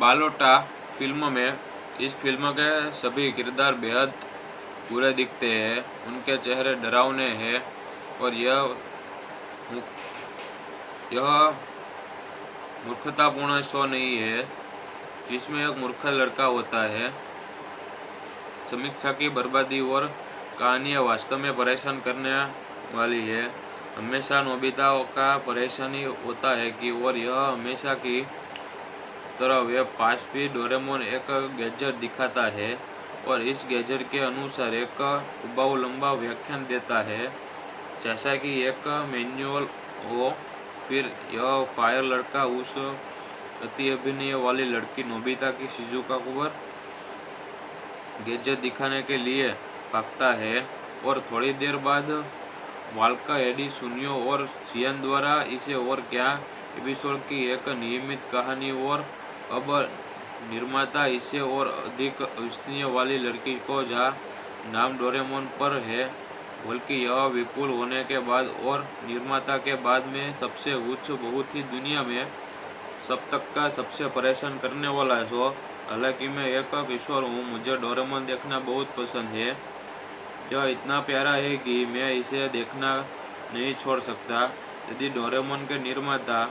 बालोटा film में इस film के सभी किरदार बेहद बुरे दिखते हैं। उनके चेहरे डरावने हैं और यह मूर्खतापूर्ण शो नहीं है जिसमें एक मूर्ख लड़का होता है। समीक्षा की बर्बादी और कहानियाँ वास्तव में परेशान करने वाली है। हमेशा नोबिता का परेशानी होता है कि और यह हमेशा की तरह वे पास भी डोरेमोन एक गैजेट दिखाता है और इस गैजेट के अनुसार एक बहुत लंबा व्याख्यान देता है, जैसा कि एक मैनुअल हो। फिर यह फायर लड़का उस अति अभिनय वाली लड़की नोबिता की शिजुका को गैजेट दिखाने के लिए भागता है और थोड़ी देर बाद वाल्का, एडी, सुनियो और सियन द्वारा इसे और क्या एपिसोड की एक नियमित कहानी और अब निर्माता इसे और अधिक विश्वसनीय वाली लड़की को जहाँ नाम डोरेमोन पर है, बल्कि यह विपुल होने के बाद और निर्माता के बाद में सबसे उच्च बहुत ही दुनिया में सब तक का सबसे परेशान करने वाला शो। हालांकि मैं एक किशोर हूँ, मुझे डोरेमोन देखना बहुत पसंद है। यह इतना प्यारा है कि मैं इसे देखना नहीं छोड़ सकता। यदि डोरेमोन के निर्माता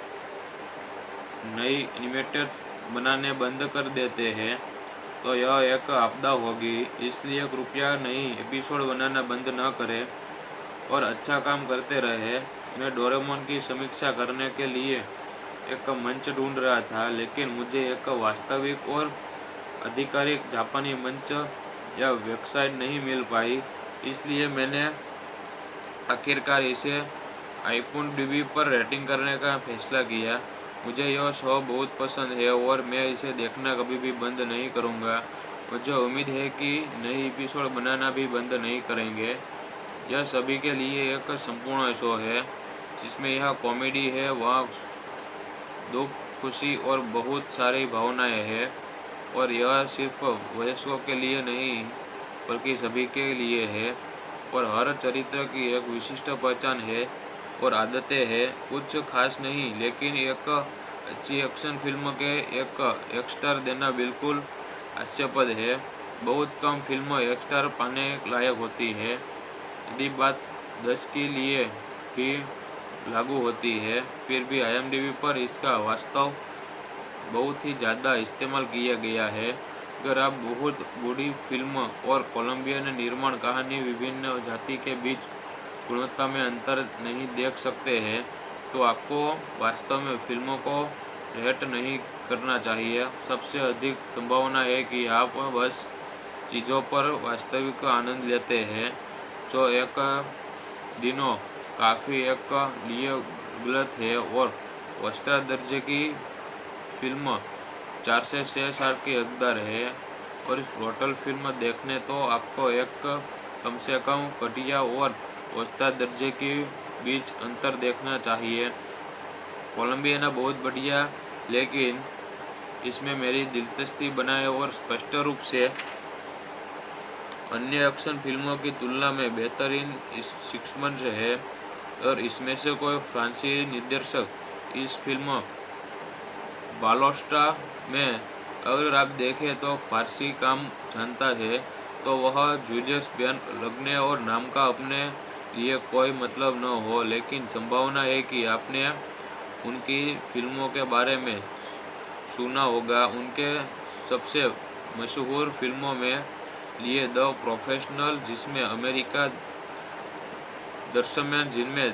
नई एनिमेटेड बनाने बंद कर देते हैं तो यह एक आपदा होगी, इसलिए कृपया नई एपिसोड बनाना बंद न करें और अच्छा काम करते रहे। मैं डोरेमोन की समीक्षा करने के लिए एक मंच ढूंढ रहा था, लेकिन मुझे एक वास्तविक और आधिकारिक जापानी मंच या वेबसाइट नहीं मिल पाई, इसलिए मैंने आखिरकार इसे IMDb पर रेटिंग करने का फैसला किया। मुझे यह शो बहुत पसंद है और मैं इसे देखना कभी भी बंद नहीं करूँगा। मुझे उम्मीद है कि नई एपिसोड बनाना भी बंद नहीं करेंगे। यह सभी के लिए एक संपूर्ण शो है जिसमें यह कॉमेडी है, वहाँ दुख, खुशी और बहुत सारी भावनाएं हैं, और यह सिर्फ वयस्कों के लिए नहीं बल्कि सभी के लिए है। और हर चरित्र की एक विशिष्ट पहचान है और आदतें हैं। कुछ खास नहीं, लेकिन एक अच्छी एक्शन फिल्म के एक स्टार देना बिल्कुल हास्यास्पद है। बहुत कम फिल्म एक स्टार पाने लायक होती है। यदि बात 10 के लिए भी लागू होती है, फिर भी IMDb पर इसका वास्तव बहुत ही ज़्यादा इस्तेमाल किया गया है। अगर आप बहुत बड़ी फिल्म और कोलंबियन निर्माण कहानी विभिन्न जाति के बीच गुणवत्ता में अंतर नहीं देख सकते हैं, तो आपको वास्तव में फिल्मों को रेट नहीं करना चाहिए। सबसे अधिक संभावना है कि आप बस चीज़ों पर वास्तविक आनंद लेते हैं, जो एक दिनों काफ़ी एक लिए गलत है। और औसत दर्जे की फिल्म 4 से 6 स्टार की हकदार है, और इस टोटल फिल्म देखने तो आपको एक कम से कम घटिया और औसत दर्जे के बीच अंतर देखना चाहिए। कोलंबियाना बहुत बढ़िया, लेकिन इसमें मेरी दिलचस्पी बनाए और स्पष्ट रूप से अन्य एक्शन फिल्मों की तुलना में बेहतरीन शिक्षमंच है, और इसमें से कोई फ्रांसीसी निर्देशक इस फिल्म बालोस्टा में अगर आप देखें तो फारसी काम जानता है, तो वह जूलियस बेन लगने और नाम का अपने लिए कोई मतलब न हो, लेकिन संभावना है कि आपने उनकी फिल्मों के बारे में सुना होगा। उनके सबसे मशहूर फिल्मों में लिए द प्रोफेशनल, जिसमें अमेरिका दृश्यमान, जिनमें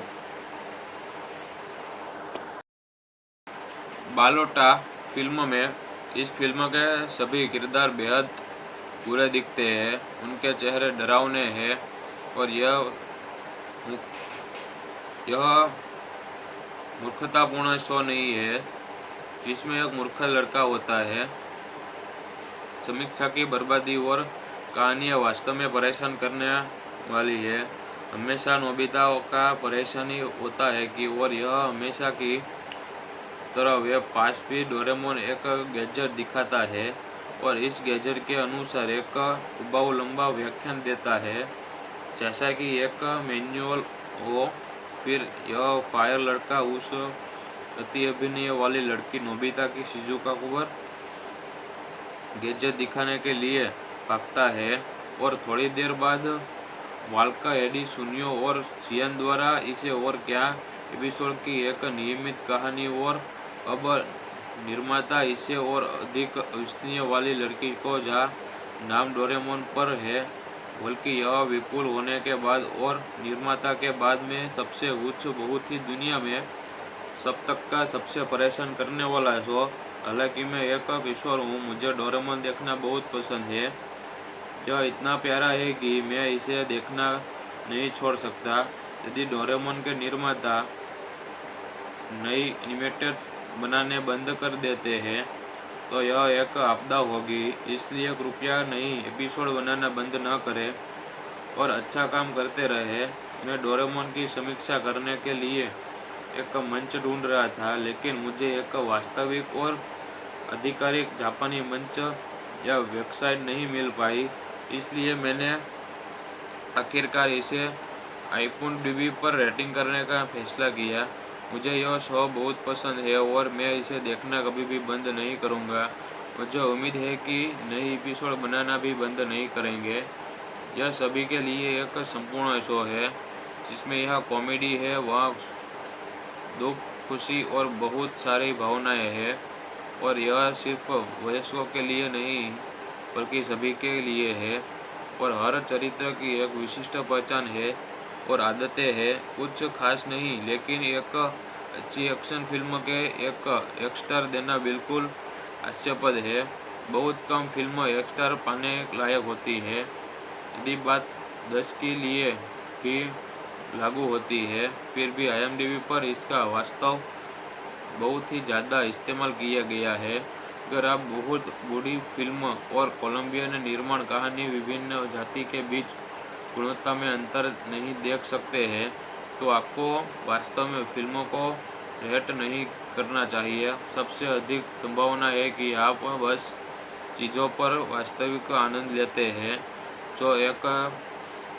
बालोटा फिल्म में इस फिल्म के सभी किरदार बेहद बुरे दिखते हैं। उनके चेहरे डरावने हैं और यह मूर्खतापूर्ण शो नहीं है जिसमें एक मूर्ख लड़का होता है। समीक्षा की बर्बादी और कहानियाँ वास्तव में परेशान करने वाली है। हमेशा नोबिता का परेशानी होता है कि और यह हमेशा की तरह वे पास भी डोरेमोन एक गैजेट दिखाता है और इस गैजेट के अनुसार एक बहुत लंबा व्याख्यान देता है, जैसा कि एक मैनुअल हो। फिर यह फायर लड़का उस अति अभिनय वाली लड़की नोबिता की शिजुका को गैजेट दिखाने के लिए भागता है और थोड़ी देर बाद वाल्का एडी सुनियो और सियन द्वारा इसे और क्या एपिसोड की एक नियमित कहानी और अब निर्माता इसे और अधिक विश्वसनीय वाली लड़की को जहाँ नाम डोरेमोन पर है, बल्कि यह विपुल होने के बाद और निर्माता के बाद में सबसे उच्च बहुत ही दुनिया में सब तक का सबसे परेशान करने वाला है शो। हालांकि मैं एक किशोर हूँ, मुझे डोरेमोन देखना बहुत पसंद है। यह इतना प्यारा है कि मैं इसे देखना नहीं छोड़ सकता। यदि डोरेमोन के निर्माता नई एनिमेटेड बनाने बंद कर देते हैं तो यह एक आपदा होगी, इसलिए कृपया नई एपिसोड बनाना बंद न करें और अच्छा काम करते रहे। मैं डोरेमोन की समीक्षा करने के लिए एक मंच ढूंढ रहा था, लेकिन मुझे एक वास्तविक और आधिकारिक जापानी मंच या वेबसाइट नहीं मिल पाई, इसलिए मैंने आखिरकार इसे IMDb पर रेटिंग करने का फैसला किया। मुझे यह शो बहुत पसंद है और मैं इसे देखना कभी भी बंद नहीं करूँगा। मुझे उम्मीद है कि नई एपिसोड बनाना भी बंद नहीं करेंगे। यह सभी के लिए एक संपूर्ण शो है, जिसमें यह कॉमेडी है, वहाँ दुख, खुशी और बहुत सारी भावनाएं हैं, और यह सिर्फ वयस्कों के लिए नहीं बल्कि सभी के लिए है। और हर चरित्र की एक विशिष्ट पहचान है और आदतें हैं। कुछ खास नहीं, लेकिन एक अच्छी एक्शन फिल्म के एक स्टार देना बिल्कुल हास्यास्पद है। बहुत कम फिल्म एक स्टार पाने लायक होती है। यदि बात 10 के लिए भी लागू होती है, फिर भी IMDb पर इसका वास्तव बहुत ही ज़्यादा इस्तेमाल किया गया है। अगर आप बहुत बड़ी फिल्म और कोलंबियन निर्माण कहानी विभिन्न जाति के बीच गुणवत्ता में अंतर नहीं देख सकते हैं, तो आपको वास्तव में फिल्मों को रेट नहीं करना चाहिए। सबसे अधिक संभावना है कि आप बस चीज़ों पर वास्तविक आनंद लेते हैं, जो एक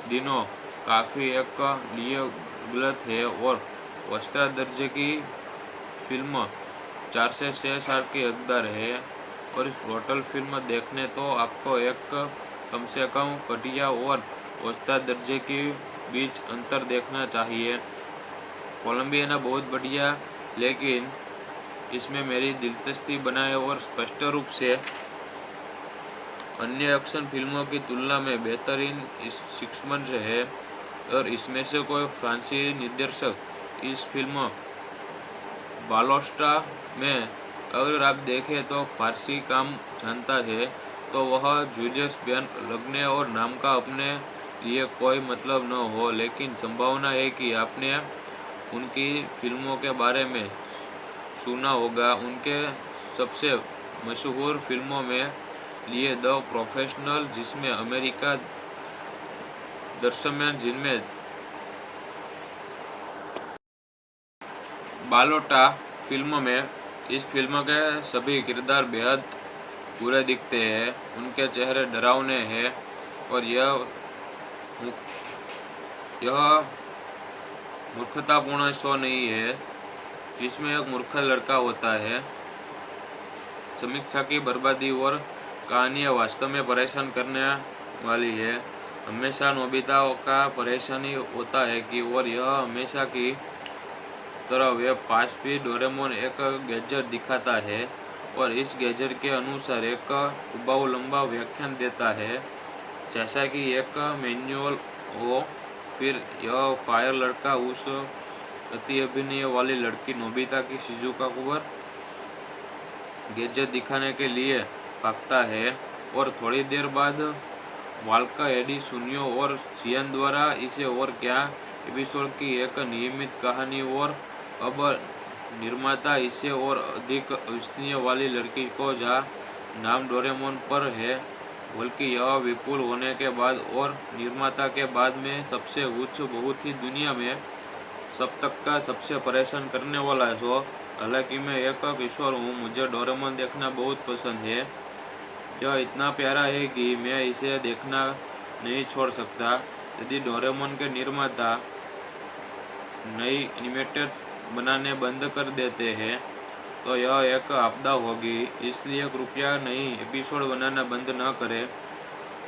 दिनों काफ़ी एक लिए गलत है। और वर्स्टा दर्जे की फिल्म 4 से 6 स्टार की हकदार है, और इस टोटल फिल्म देखने तो आपको एक कम से कम घटिया और औसत दर्जे के बीच अंतर देखना चाहिए। कोलंबियाना बहुत बढ़िया, लेकिन इसमें मेरी दिलचस्पी बनाए और स्पष्ट रूप से अन्य एक्शन फिल्मों की तुलना में बेहतरीन शिक्षमंच है, और इसमें से कोई फ्रांसीसी निर्देशक इस फिल्म बालोस्टा में अगर आप देखें तो फारसी काम जानता है, तो वह जूलियस बेन लगने और नाम का अपने लिए कोई मतलब न हो, लेकिन संभावना है कि आपने उनकी फिल्मों के बारे में सुना होगा। उनके सबसे मशहूर फिल्मों में लिए द प्रोफेशनल, जिसमें अमेरिका दृश्यमान, जिनमें बालोटा फिल्म में इस फिल्म के सभी किरदार बेहद बुरे दिखते हैं। उनके चेहरे डरावने हैं, और यह मूर्खतापूर्ण शो नहीं है जिसमें एक मूर्ख लड़का होता है। समीक्षा की बर्बादी और कहानियाँ वास्तव में परेशान करने वाली है। हमेशा नोबिता का परेशानी होता है कि और यह हमेशा की तरह वे पास भी डोरेमोन एक गैजेट दिखाता है, और इस गैजेट के अनुसार एक उबाऊ लंबा व्याख्यान देता है, जैसा कि एक मैनुअल हो। फिर यह फायर लड़का उस अति अभिनय वाली लड़की नोबिता की शिजुका पर गैजेट दिखाने के लिए भागता है, और थोड़ी देर बाद वाल्का एडी सुनियो और सियन द्वारा इसे और क्या एपिसोड की एक नियमित कहानी और अब निर्माता इसे और अधिक विश्वसनीय वाली लड़की को जहाँ नाम डोरेमोन पर है, बल्कि यह विपुल होने के बाद और निर्माता के बाद में सबसे उच्च बहुत ही दुनिया में सब तक का सबसे परेशान करने वाला है शो। हालांकि मैं एक किशोर हूँ, मुझे डोरेमोन देखना बहुत पसंद है। यह इतना प्यारा है कि मैं इसे देखना नहीं छोड़ सकता। यदि डोरेमोन के निर्माता नई एनिमेटेड बनाने बंद कर देते हैं तो यह एक आपदा होगी, इसलिए कृपया नई एपिसोड बनाना बंद न करें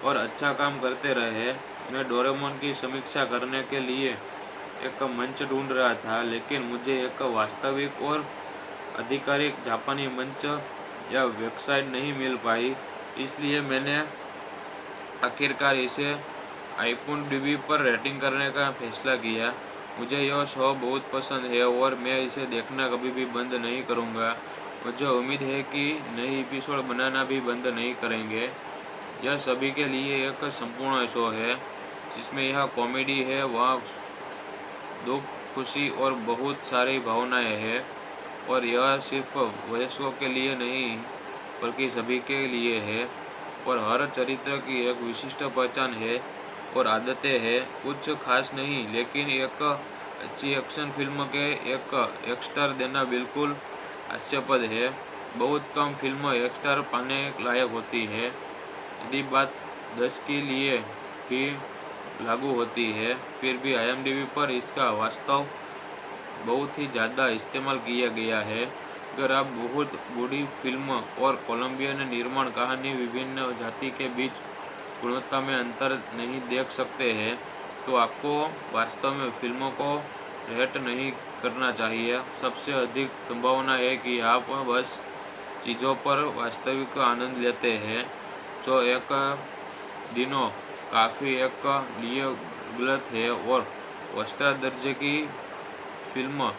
और अच्छा काम करते रहे। मैं डोरेमोन की समीक्षा करने के लिए एक मंच ढूंढ रहा था, लेकिन मुझे एक वास्तविक और आधिकारिक जापानी मंच या वेबसाइट नहीं मिल पाई, इसलिए मैंने आखिरकार इसे आईएमडीबी पर रेटिंग करने का फैसला किया। मुझे यह शो बहुत पसंद है और मैं इसे देखना कभी भी बंद नहीं करूँगा। मुझे उम्मीद है कि नई एपिसोड बनाना भी बंद नहीं करेंगे। यह सभी के लिए एक संपूर्ण शो है, जिसमें यह कॉमेडी है, वहाँ दुख, खुशी और बहुत सारी भावनाएं हैं, और यह सिर्फ वयस्कों के लिए नहीं बल्कि सभी के लिए है। और हर चरित्र की एक विशिष्ट पहचान है और आदतें हैं। कुछ खास नहीं, लेकिन एक अच्छी एक्शन फिल्म के एक स्टार देना बिल्कुल हास्यास्पद है। बहुत कम फिल्म एक स्टार पाने लायक होती है। यदि बात 10 के लिए भी लागू होती है, फिर भी आईएमडीबी पर इसका वास्तव बहुत ही ज़्यादा इस्तेमाल किया गया है। अगर आप बहुत बड़ी फिल्म और कोलंबियन निर्माण कहानी विभिन्न जाति के बीच गुणवत्ता में अंतर नहीं देख सकते हैं, तो आपको वास्तव में फिल्मों को रेट नहीं करना चाहिए। सबसे अधिक संभावना है कि आप बस चीज़ों पर वास्तविक आनंद लेते हैं, जो एक दिनों काफ़ी एक लिए गलत है। और ऑस्कर दर्जे की फिल्म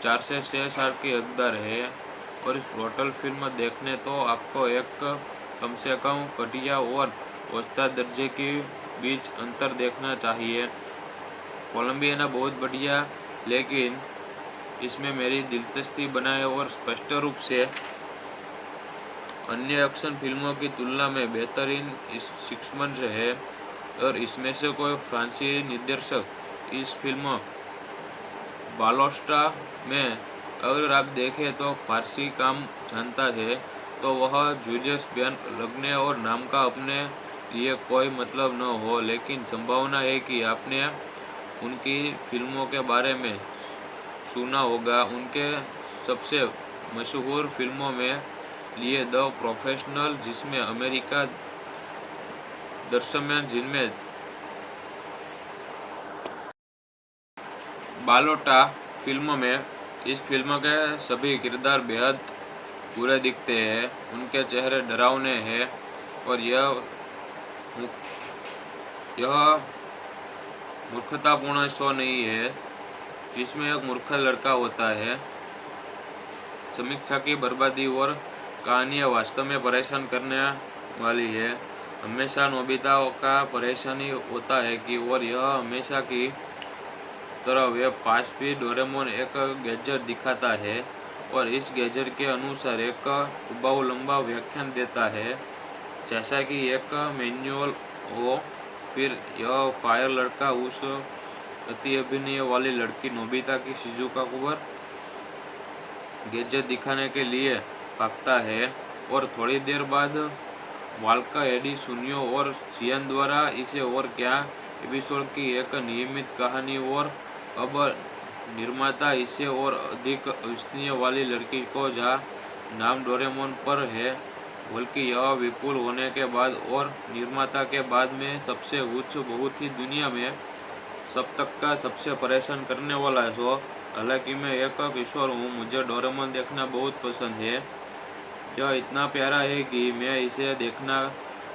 4 से 6 स्टार की हकदार है, और इस टोटल फिल्म देखने तो आपको एक कम से कम घटिया और औसत दर्जे के बीच अंतर देखना चाहिए। कोलंबियाना बहुत बढ़िया, लेकिन इसमें मेरी दिलचस्पी बनाए और स्पष्ट रूप से अन्य एक्शन फिल्मों की तुलना में बेहतरीन सिक्समंस है। और इसमें से कोई फ्रांसीसी निर्देशक इस फिल्म बालोस्टा में अगर आप देखें तो फारसी काम जानता है, तो वह जूलियस लगने और नाम का अपने लिए कोई मतलब न हो, लेकिन संभावना है कि आपने उनकी फिल्मों के बारे में सुना होगा। उनके सबसे मशहूर फिल्मों में लिए द प्रोफेशनल, जिसमें अमेरिका दृश्यमान, जिनमें बालोटा फिल्म में इस फिल्म के सभी किरदार बेहद बुरे दिखते हैं। उनके चेहरे डरावने हैं और यह मूर्खतापूर्ण शो नहीं है जिसमें एक मूर्ख लड़का होता है। समीक्षा की बर्बादी और कहानियाँ वास्तव में परेशान करने वाली है। हमेशा नोबिता का परेशानी होता है कि और यह हमेशा की तरह वे पास भी डोरेमोन एक गैजेट दिखाता है और इस गैजेट के अनुसार एक उबाऊ लंबा व्याख्यान देता है, जैसा कि एक मैनुअल हो। फिर यह फायर लड़का उस अति अभिनय वाली लड़की नोबिता की शिजुका पर गैजेट दिखाने के लिए भागता है, और थोड़ी देर बाद वाल्का एडी सुनियो और चियान द्वारा इसे और क्या एपिसोड की एक नियमित कहानी। और अब निर्माता इसे और अधिक अविश्वसनीय वाली लड़की को जहाँ नाम डोरेमोन पर है, बल्कि यह विपुल होने के बाद और निर्माता के बाद में सबसे उच्च, बहुत ही दुनिया में सब तक का सबसे परेशान करने वाला शो। हालांकि मैं एक किशोर हूँ, मुझे डोरेमोन देखना बहुत पसंद है। यह इतना प्यारा है कि मैं इसे देखना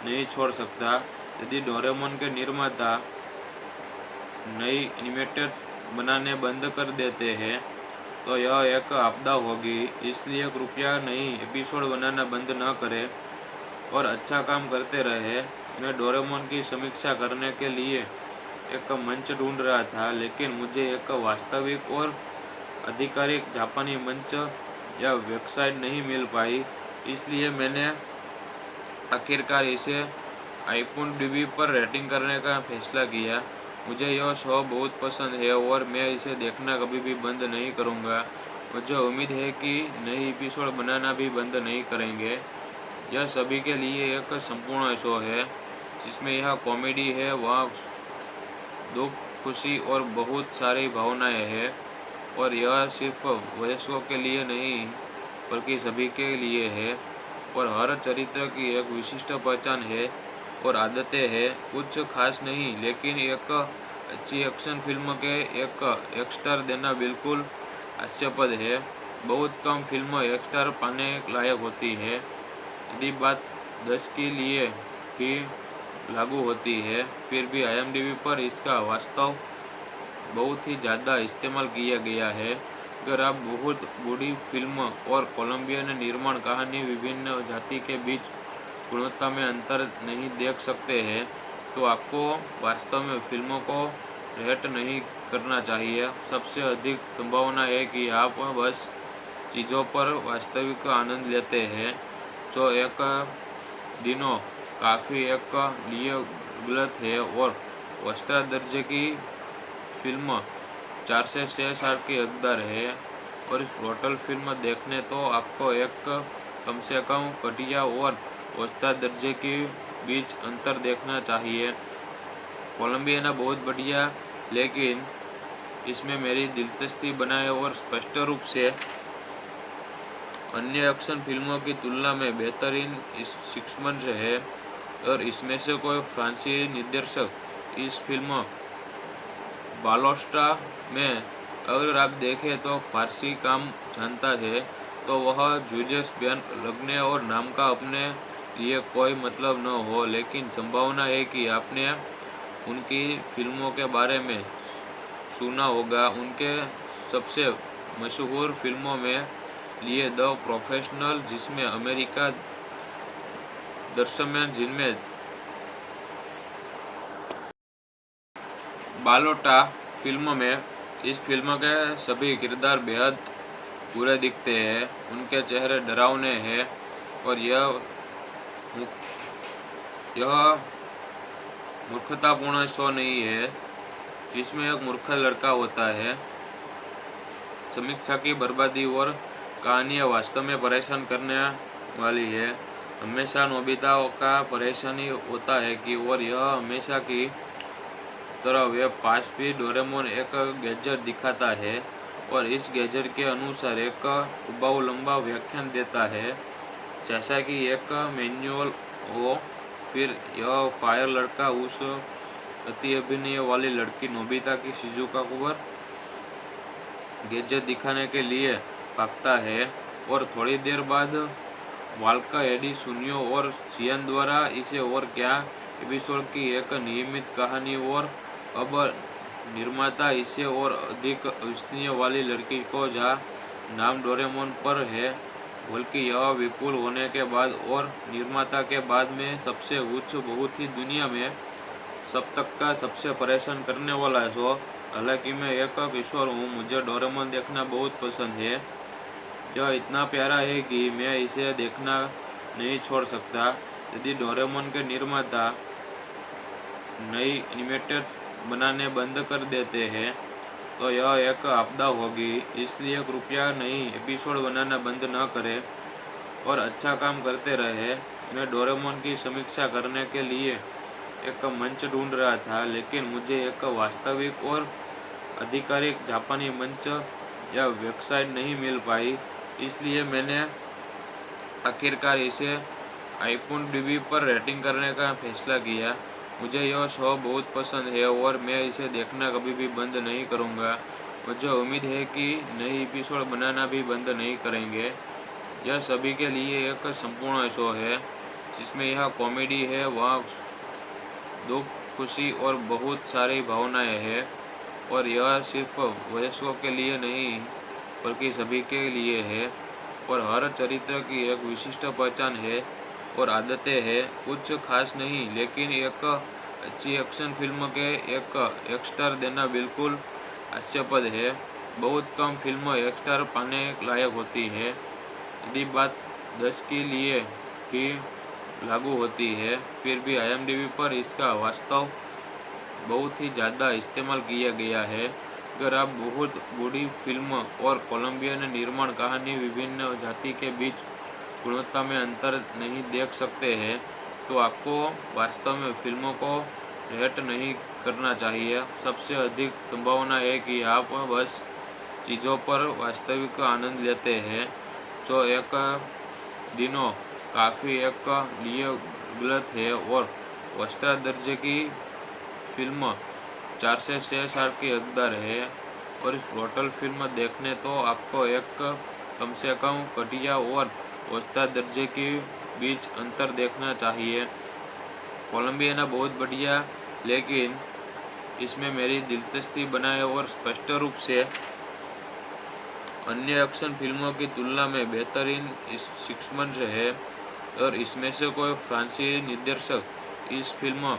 नहीं छोड़ सकता। यदि डोरेमोन के निर्माता नई एनिमेटेड बनाने बंद कर देते हैं, तो यह एक आपदा होगी, इसलिए कृपया नई एपिसोड बनाना बंद न करें और अच्छा काम करते रहे। मैं डोरेमोन की समीक्षा करने के लिए एक मंच ढूंढ रहा था, लेकिन मुझे एक वास्तविक और आधिकारिक जापानी मंच या वेबसाइट नहीं मिल पाई, इसलिए मैंने आखिरकार इसे आईएमडीबी पर रेटिंग करने का फैसला किया। मुझे यह शो बहुत पसंद है और मैं इसे देखना कभी भी बंद नहीं करूँगा। मुझे उम्मीद है कि नई एपिसोड बनाना भी बंद नहीं करेंगे। यह सभी के लिए एक संपूर्ण शो है, जिसमें यह कॉमेडी है, वहाँ दुख, खुशी और बहुत सारी भावनाएं हैं, और यह सिर्फ वयस्कों के लिए नहीं बल्कि सभी के लिए है और हर चरित्र की एक विशिष्ट पहचान है और आदतें हैं। कुछ खास नहीं, लेकिन एक अच्छी एक्शन फिल्म के एक स्टार देना बिल्कुल हास्यास्पद है। बहुत कम फिल्म एक स्टार पाने लायक होती है। यदि बात 10 के लिए ही लागू होती है, फिर भी IMDb पर इसका वास्तव बहुत ही ज़्यादा इस्तेमाल किया गया है। अगर आप बहुत बड़ी फिल्म और कोलंबियन निर्माण कहानी विभिन्न जाति के बीच गुणवत्ता में अंतर नहीं देख सकते हैं, तो आपको वास्तव में फिल्मों को रेट नहीं करना चाहिए। सबसे अधिक संभावना है कि आप बस चीज़ों पर वास्तविक आनंद लेते हैं, जो एक दिनों काफ़ी एक लिए गलत है। और औसत दर्जे की फिल्म 4 से 6 स्टार की हकदार है। और इस टोटल फिल्म देखने तो आपको एक कम से कम घटिया और औसत दर्जे के बीच अंतर देखना चाहिए। कोलंबियाना बहुत बढ़िया, लेकिन इसमें मेरी दिलचस्पी बनाए और स्पष्ट रूप से अन्य एक्शन फिल्मों की तुलना में बेहतरीन सिक्समंस है। और इसमें से कोई फ्रांसीसी निर्देशक इस फिल्म बालोस्टा में अगर आप देखें तो फारसी काम जानता है, तो वह जूलियस लगने और नाम का अपने लिए कोई मतलब न हो, लेकिन संभावना है कि आपने उनकी फिल्मों के बारे में सुना होगा। उनके सबसे मशहूर फिल्मों में लिए द प्रोफेशनल, जिसमें अमेरिका दृश्यमान, जिनमें बालोटा फिल्म में इस फिल्म के सभी किरदार बेहद बुरे दिखते हैं। उनके चेहरे डरावने हैं और यह मूर्खतापूर्ण शो नहीं है जिसमें एक मूर्ख लड़का होता है। समीक्षा की बर्बादी और कहानियाँ वास्तव में परेशान करने वाली है। हमेशा नोबिता का परेशानी होता है कि और यह हमेशा की तरह वे पास भी डोरेमोन एक गैजेट दिखाता है और इस गैजेट के अनुसार एक उबाऊ लंबा व्याख्यान देता है, जैसा कि एक मैनुअल हो। फिर यह फायर लड़का उस अति अभिनय वाली लड़की नोबिता की शिजुका पर गैजेट दिखाने के लिए भागता है और थोड़ी देर बाद वाल्का एडी सुनियो और चियन द्वारा इसे और क्या एपिसोड की एक नियमित कहानी और अब निर्माता इसे और अधिक विश्वसनीय वाली लड़की को जहाँ नाम डोरेमोन पर है, बल्कि यह विपुल होने के बाद और निर्माता के बाद में सबसे उच्च बहुत ही दुनिया में सब तक का सबसे परेशान करने वाला शो। हालांकि मैं एक किशोर हूँ, मुझे डोरेमोन देखना बहुत पसंद है। यह इतना प्यारा है कि मैं इसे देखना नहीं छोड़ सकता। यदि डोरेमोन के निर्माता नई एनिमेटेड बनाने बंद कर देते हैं तो यह एक आपदा होगी, इसलिए कृपया नई एपिसोड बनाना बंद न करें और अच्छा काम करते रहे। मैं डोरेमोन की समीक्षा करने के लिए एक मंच ढूंढ रहा था, लेकिन मुझे एक वास्तविक और आधिकारिक जापानी मंच या वेबसाइट नहीं मिल पाई, इसलिए मैंने आखिरकार इसे IMDb पर रेटिंग करने का फैसला किया। मुझे यह शो बहुत पसंद है और मैं इसे देखना कभी भी बंद नहीं करूँगा। मुझे उम्मीद है कि नई एपिसोड बनाना भी बंद नहीं करेंगे। यह सभी के लिए एक संपूर्ण शो है, जिसमें यह कॉमेडी है, वहाँ दुख, खुशी और बहुत सारी भावनाएं हैं। और यह सिर्फ वयस्कों के लिए नहीं, बल्कि सभी के लिए है और हर चरित्र की एक विशिष्ट पहचान है और आदतें हैं। कुछ खास नहीं, लेकिन एक अच्छी एक्शन फिल्म के एक स्टार देना बिल्कुल हास्यास्पद है। बहुत कम फिल्म एक स्टार पाने लायक होती है। यदि बात 10 के लिए ही लागू होती है, फिर भी IMDb पर इसका वास्तव बहुत ही ज़्यादा इस्तेमाल किया गया है। अगर आप बहुत बड़ी फिल्म और कोलंबियन निर्माण कहानी विभिन्न जाति के बीच गुणवत्ता में अंतर नहीं देख सकते हैं, तो आपको वास्तव में फिल्मों को रेट नहीं करना चाहिए। सबसे अधिक संभावना है कि आप बस चीज़ों पर वास्तविक आनंद लेते हैं, जो एक दिनों काफ़ी एक लिए गलत है और वस्त्रा दर्जे की फिल्म 4 से 6 साल की हकदार है। और इस ब्रूटल फिल्म देखने तो आपको एक कम से कम घटिया और वस्त्रा दर्जे के बीच अंतर देखना चाहिए। कोलंबिया बहुत बढ़िया, लेकिन इसमें मेरी दिलचस्पी बनाए और स्पष्ट रूप से अन्य एक्शन फिल्मों की तुलना में बेहतरीन सिक्समंस है। और इसमें से कोई फ्रांसीसी निर्देशक इस फिल्म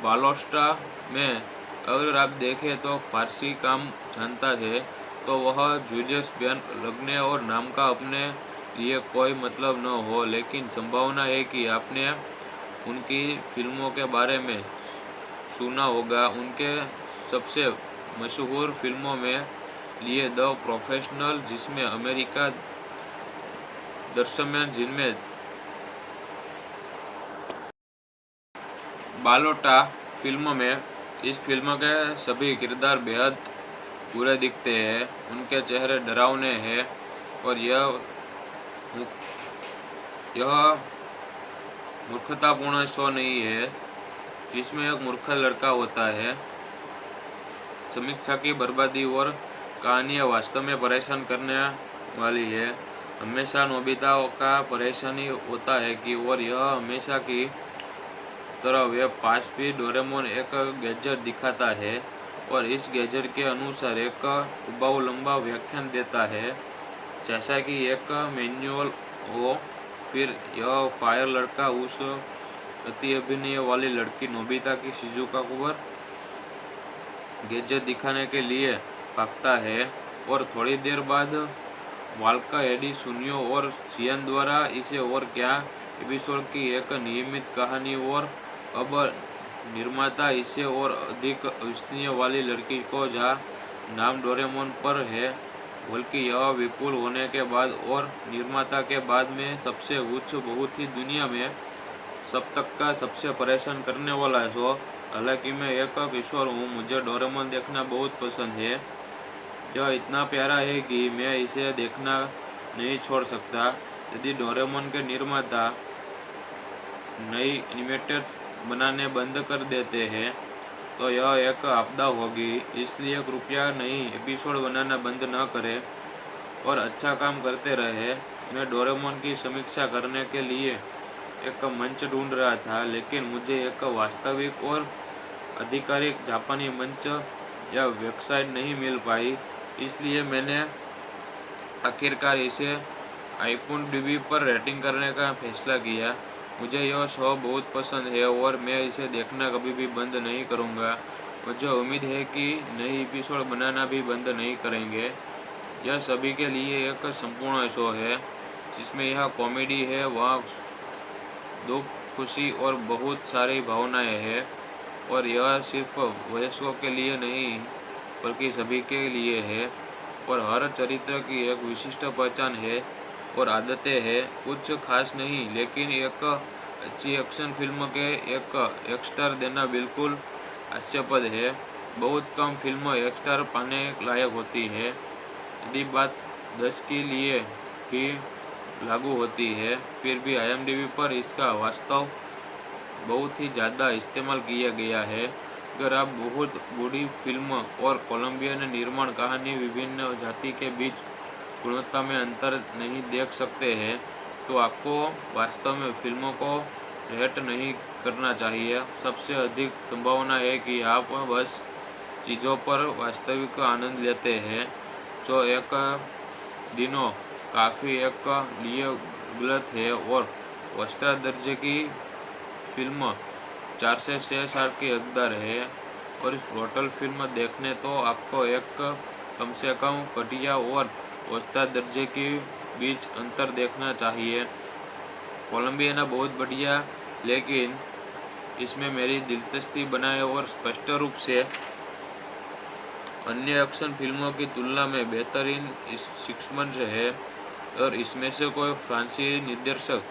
बालोस्टा में अगर आप देखें तो फारसी काम जानता है, तो वह जूलियस बेन लगने और नाम का अपने लिए कोई मतलब न हो, लेकिन संभावना है कि आपने उनकी फिल्मों के बारे में सुना होगा। उनके सबसे मशहूर फिल्मों में लिए द प्रोफेशनल, जिसमें अमेरिका दृश्यमान, जिनमें बालोटा फिल्म में इस फिल्म के सभी किरदार बेहद बुरे दिखते हैं। उनके चेहरे डरावने हैं और यह मूर्खतापूर्ण शो नहीं है जिसमें एक मूर्ख लड़का होता है। समीक्षा की बर्बादी और कहानियाँ वास्तव में परेशान करने वाली है। हमेशा नोबिता का परेशानी होता है कि और यह हमेशा की तरह वे पास भी डोरेमोन एक गैजेट दिखाता है और इस गैजेट के अनुसार एक बहुत लंबा व्याख्यान देता है, जैसा कि एक मैनुअल हो। फिर यह फायर लड़का उस अति अभिनय वाली लड़की नोबिता की शिजुका को गैजेट दिखाने के लिए भागता है और थोड़ी देर बाद वाल्का एडी सुनियो और चियान द्वारा इसे और क्या एपिसोड की एक नियमित कहानी और अब निर्माता इसे और अधिक विश्वसनीय वाली लड़की को जहाँ नाम डोरेमोन पर है, बल्कि यह विपुल होने के बाद और निर्माता के बाद में सबसे उच्च बहुत ही दुनिया में सब तक का सबसे परेशान करने वाला शो। हालांकि मैं एक किशोर हूँ, मुझे डोरेमोन देखना बहुत पसंद है। यह इतना प्यारा है कि मैं इसे देखना नहीं छोड़ सकता। यदि डोरेमोन के निर्माता नई एनिमेटेड बनाने बंद कर देते हैं तो यह एक आपदा होगी, इसलिए कृपया नई एपिसोड बनाना बंद न करें और अच्छा काम करते रहे। मैं डोरेमोन की समीक्षा करने के लिए एक मंच ढूंढ रहा था, लेकिन मुझे एक वास्तविक और आधिकारिक जापानी मंच या वेबसाइट नहीं मिल पाई, इसलिए मैंने आखिरकार इसे IMDb पर रेटिंग करने का फैसला किया। मुझे यह शो बहुत पसंद है और मैं इसे देखना कभी भी बंद नहीं करूँगा। मुझे उम्मीद है कि नई एपिसोड बनाना भी बंद नहीं करेंगे। यह सभी के लिए एक संपूर्ण शो है, जिसमें यह कॉमेडी है, वहाँ दुख, खुशी और बहुत सारी भावनाएं हैं। और यह सिर्फ वयस्कों के लिए नहीं बल्कि सभी के लिए है। और हर चरित्र की एक विशिष्ट पहचान है और आदतें हैं। कुछ खास नहीं, लेकिन एक अच्छी एक्शन फिल्म के एक स्टार देना बिल्कुल हास्यास्पद है। बहुत कम फिल्म एक स्टार पाने लायक होती है। यदि बात 10 के लिए भी लागू होती है, फिर भी IMDb पर इसका वास्तव बहुत ही ज़्यादा इस्तेमाल किया गया है। अगर आप बहुत बड़ी फिल्म और कोलंबियन निर्माण कहानी विभिन्न जाति के बीच गुणवत्ता में अंतर नहीं देख सकते हैं, तो आपको वास्तव में फिल्मों को रेट नहीं करना चाहिए। सबसे अधिक संभावना है कि आप बस चीज़ों पर वास्तविक आनंद लेते हैं, जो एक दिनों काफ़ी एक लिए गलत है। और वस्त्रा दर्जे की फिल्म 4 से 6 साल की हकदार है। और इस ब्रूटल फिल्म देखने तो आपको एक कम से कम घटिया और वस्त्रा दर्जे के बीच अंतर देखना चाहिए। कोलंबिया बहुत बढ़िया, लेकिन इसमें मेरी दिलचस्पी बनाए और स्पष्ट रूप से अन्य एक्शन फिल्मों की तुलना में बेहतरीन सिक्समंस है। और इसमें से कोई फ्रांसीसी निर्देशक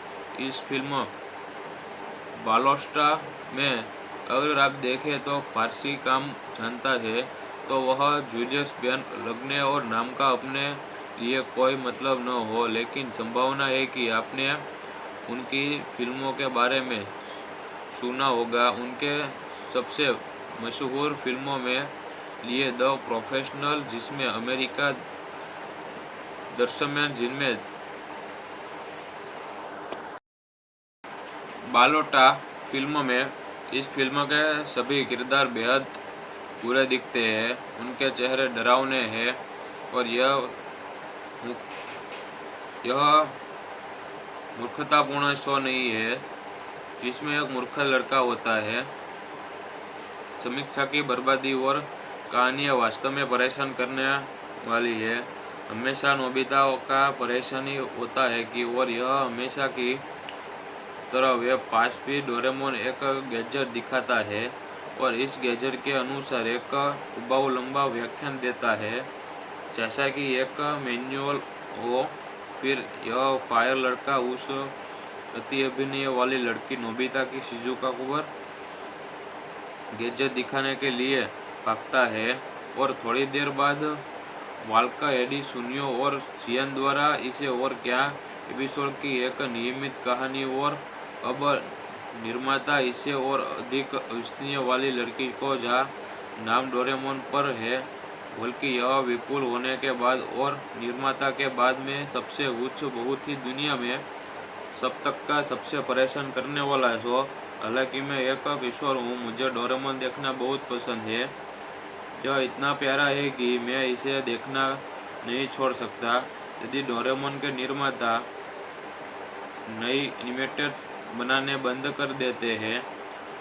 इस फिल्म बालोस्टा में अगर आप देखें तो फारसी काम जानता है, तो वह जूलियस बेन लगने और नाम का अपने लिए कोई मतलब न हो, लेकिन संभावना है कि आपने उनकी फिल्मों के बारे में सुना होगा। उनके सबसे मशहूर फिल्मों में लिए द प्रोफेशनल, जिसमें अमेरिका दृश्यमान, जिनमें बालोटा फिल्म में इस फिल्म के सभी किरदार बेहद बुरे दिखते हैं। उनके चेहरे डरावने हैं और यह मूर्खतापूर्ण शो नहीं है जिसमें एक मूर्ख लड़का होता है। समीक्षा की बर्बादी और कहानियाँ वास्तव में परेशान करने वाली है। हमेशा नोबिता का परेशानी होता है कि और यह हमेशा की तरह वे पास भी डोरेमोन एक गैजेट दिखाता है और इस गैजेट के अनुसार एक उबाऊ लंबा व्याख्यान देता है, जैसा कि एक मैनुअल हो। फिर यह फायर लड़का उस अति अभिनय वाली लड़की नोबिता की शिजुका को गैजेट दिखाने के लिए भागता है और थोड़ी देर बाद वाल्का, एडी, सुनियो और चियान द्वारा इसे और क्या एपिसोड की एक नियमित कहानी और अब निर्माता इसे और अधिक विश्वसनीय वाली लड़की को जहाँ नाम डोरेमोन पर है, बल्कि यह विपुल होने के बाद और निर्माता के बाद में सबसे उच्च, बहुत ही दुनिया में सब तक का सबसे परेशान करने वाला शो। हालांकि मैं एक किशोर हूँ, मुझे डोरेमोन देखना बहुत पसंद है। यह इतना प्यारा है कि मैं इसे देखना नहीं छोड़ सकता। यदि डोरेमोन के निर्माता नई एनिमेटेड बनाने बंद कर देते हैं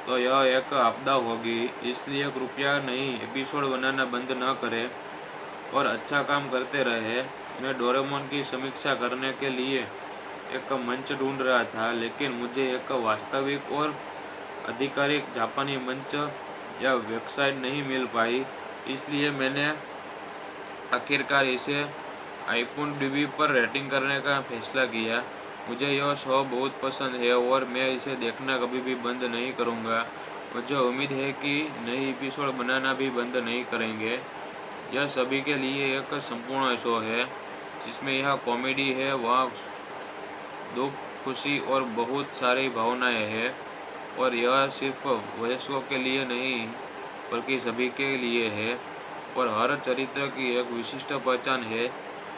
तो यह एक आपदा होगी, इसलिए कृपया नई एपिसोड बनाना बंद न करें और अच्छा काम करते रहे। मैं डोरेमोन की समीक्षा करने के लिए एक मंच ढूंढ रहा था, लेकिन मुझे एक वास्तविक और आधिकारिक जापानी मंच या वेबसाइट नहीं मिल पाई, इसलिए मैंने आखिरकार इसे IMDb पर रेटिंग करने का फैसला किया। मुझे यह शो बहुत पसंद है और मैं इसे देखना कभी भी बंद नहीं करूँगा। मुझे उम्मीद है कि नई एपिसोड बनाना भी बंद नहीं करेंगे। यह सभी के लिए एक संपूर्ण शो है, जिसमें यह कॉमेडी है, वहाँ दुख, खुशी और बहुत सारी भावनाएं हैं, और यह सिर्फ वयस्कों के लिए नहीं बल्कि सभी के लिए है। और हर चरित्र की एक विशिष्ट पहचान है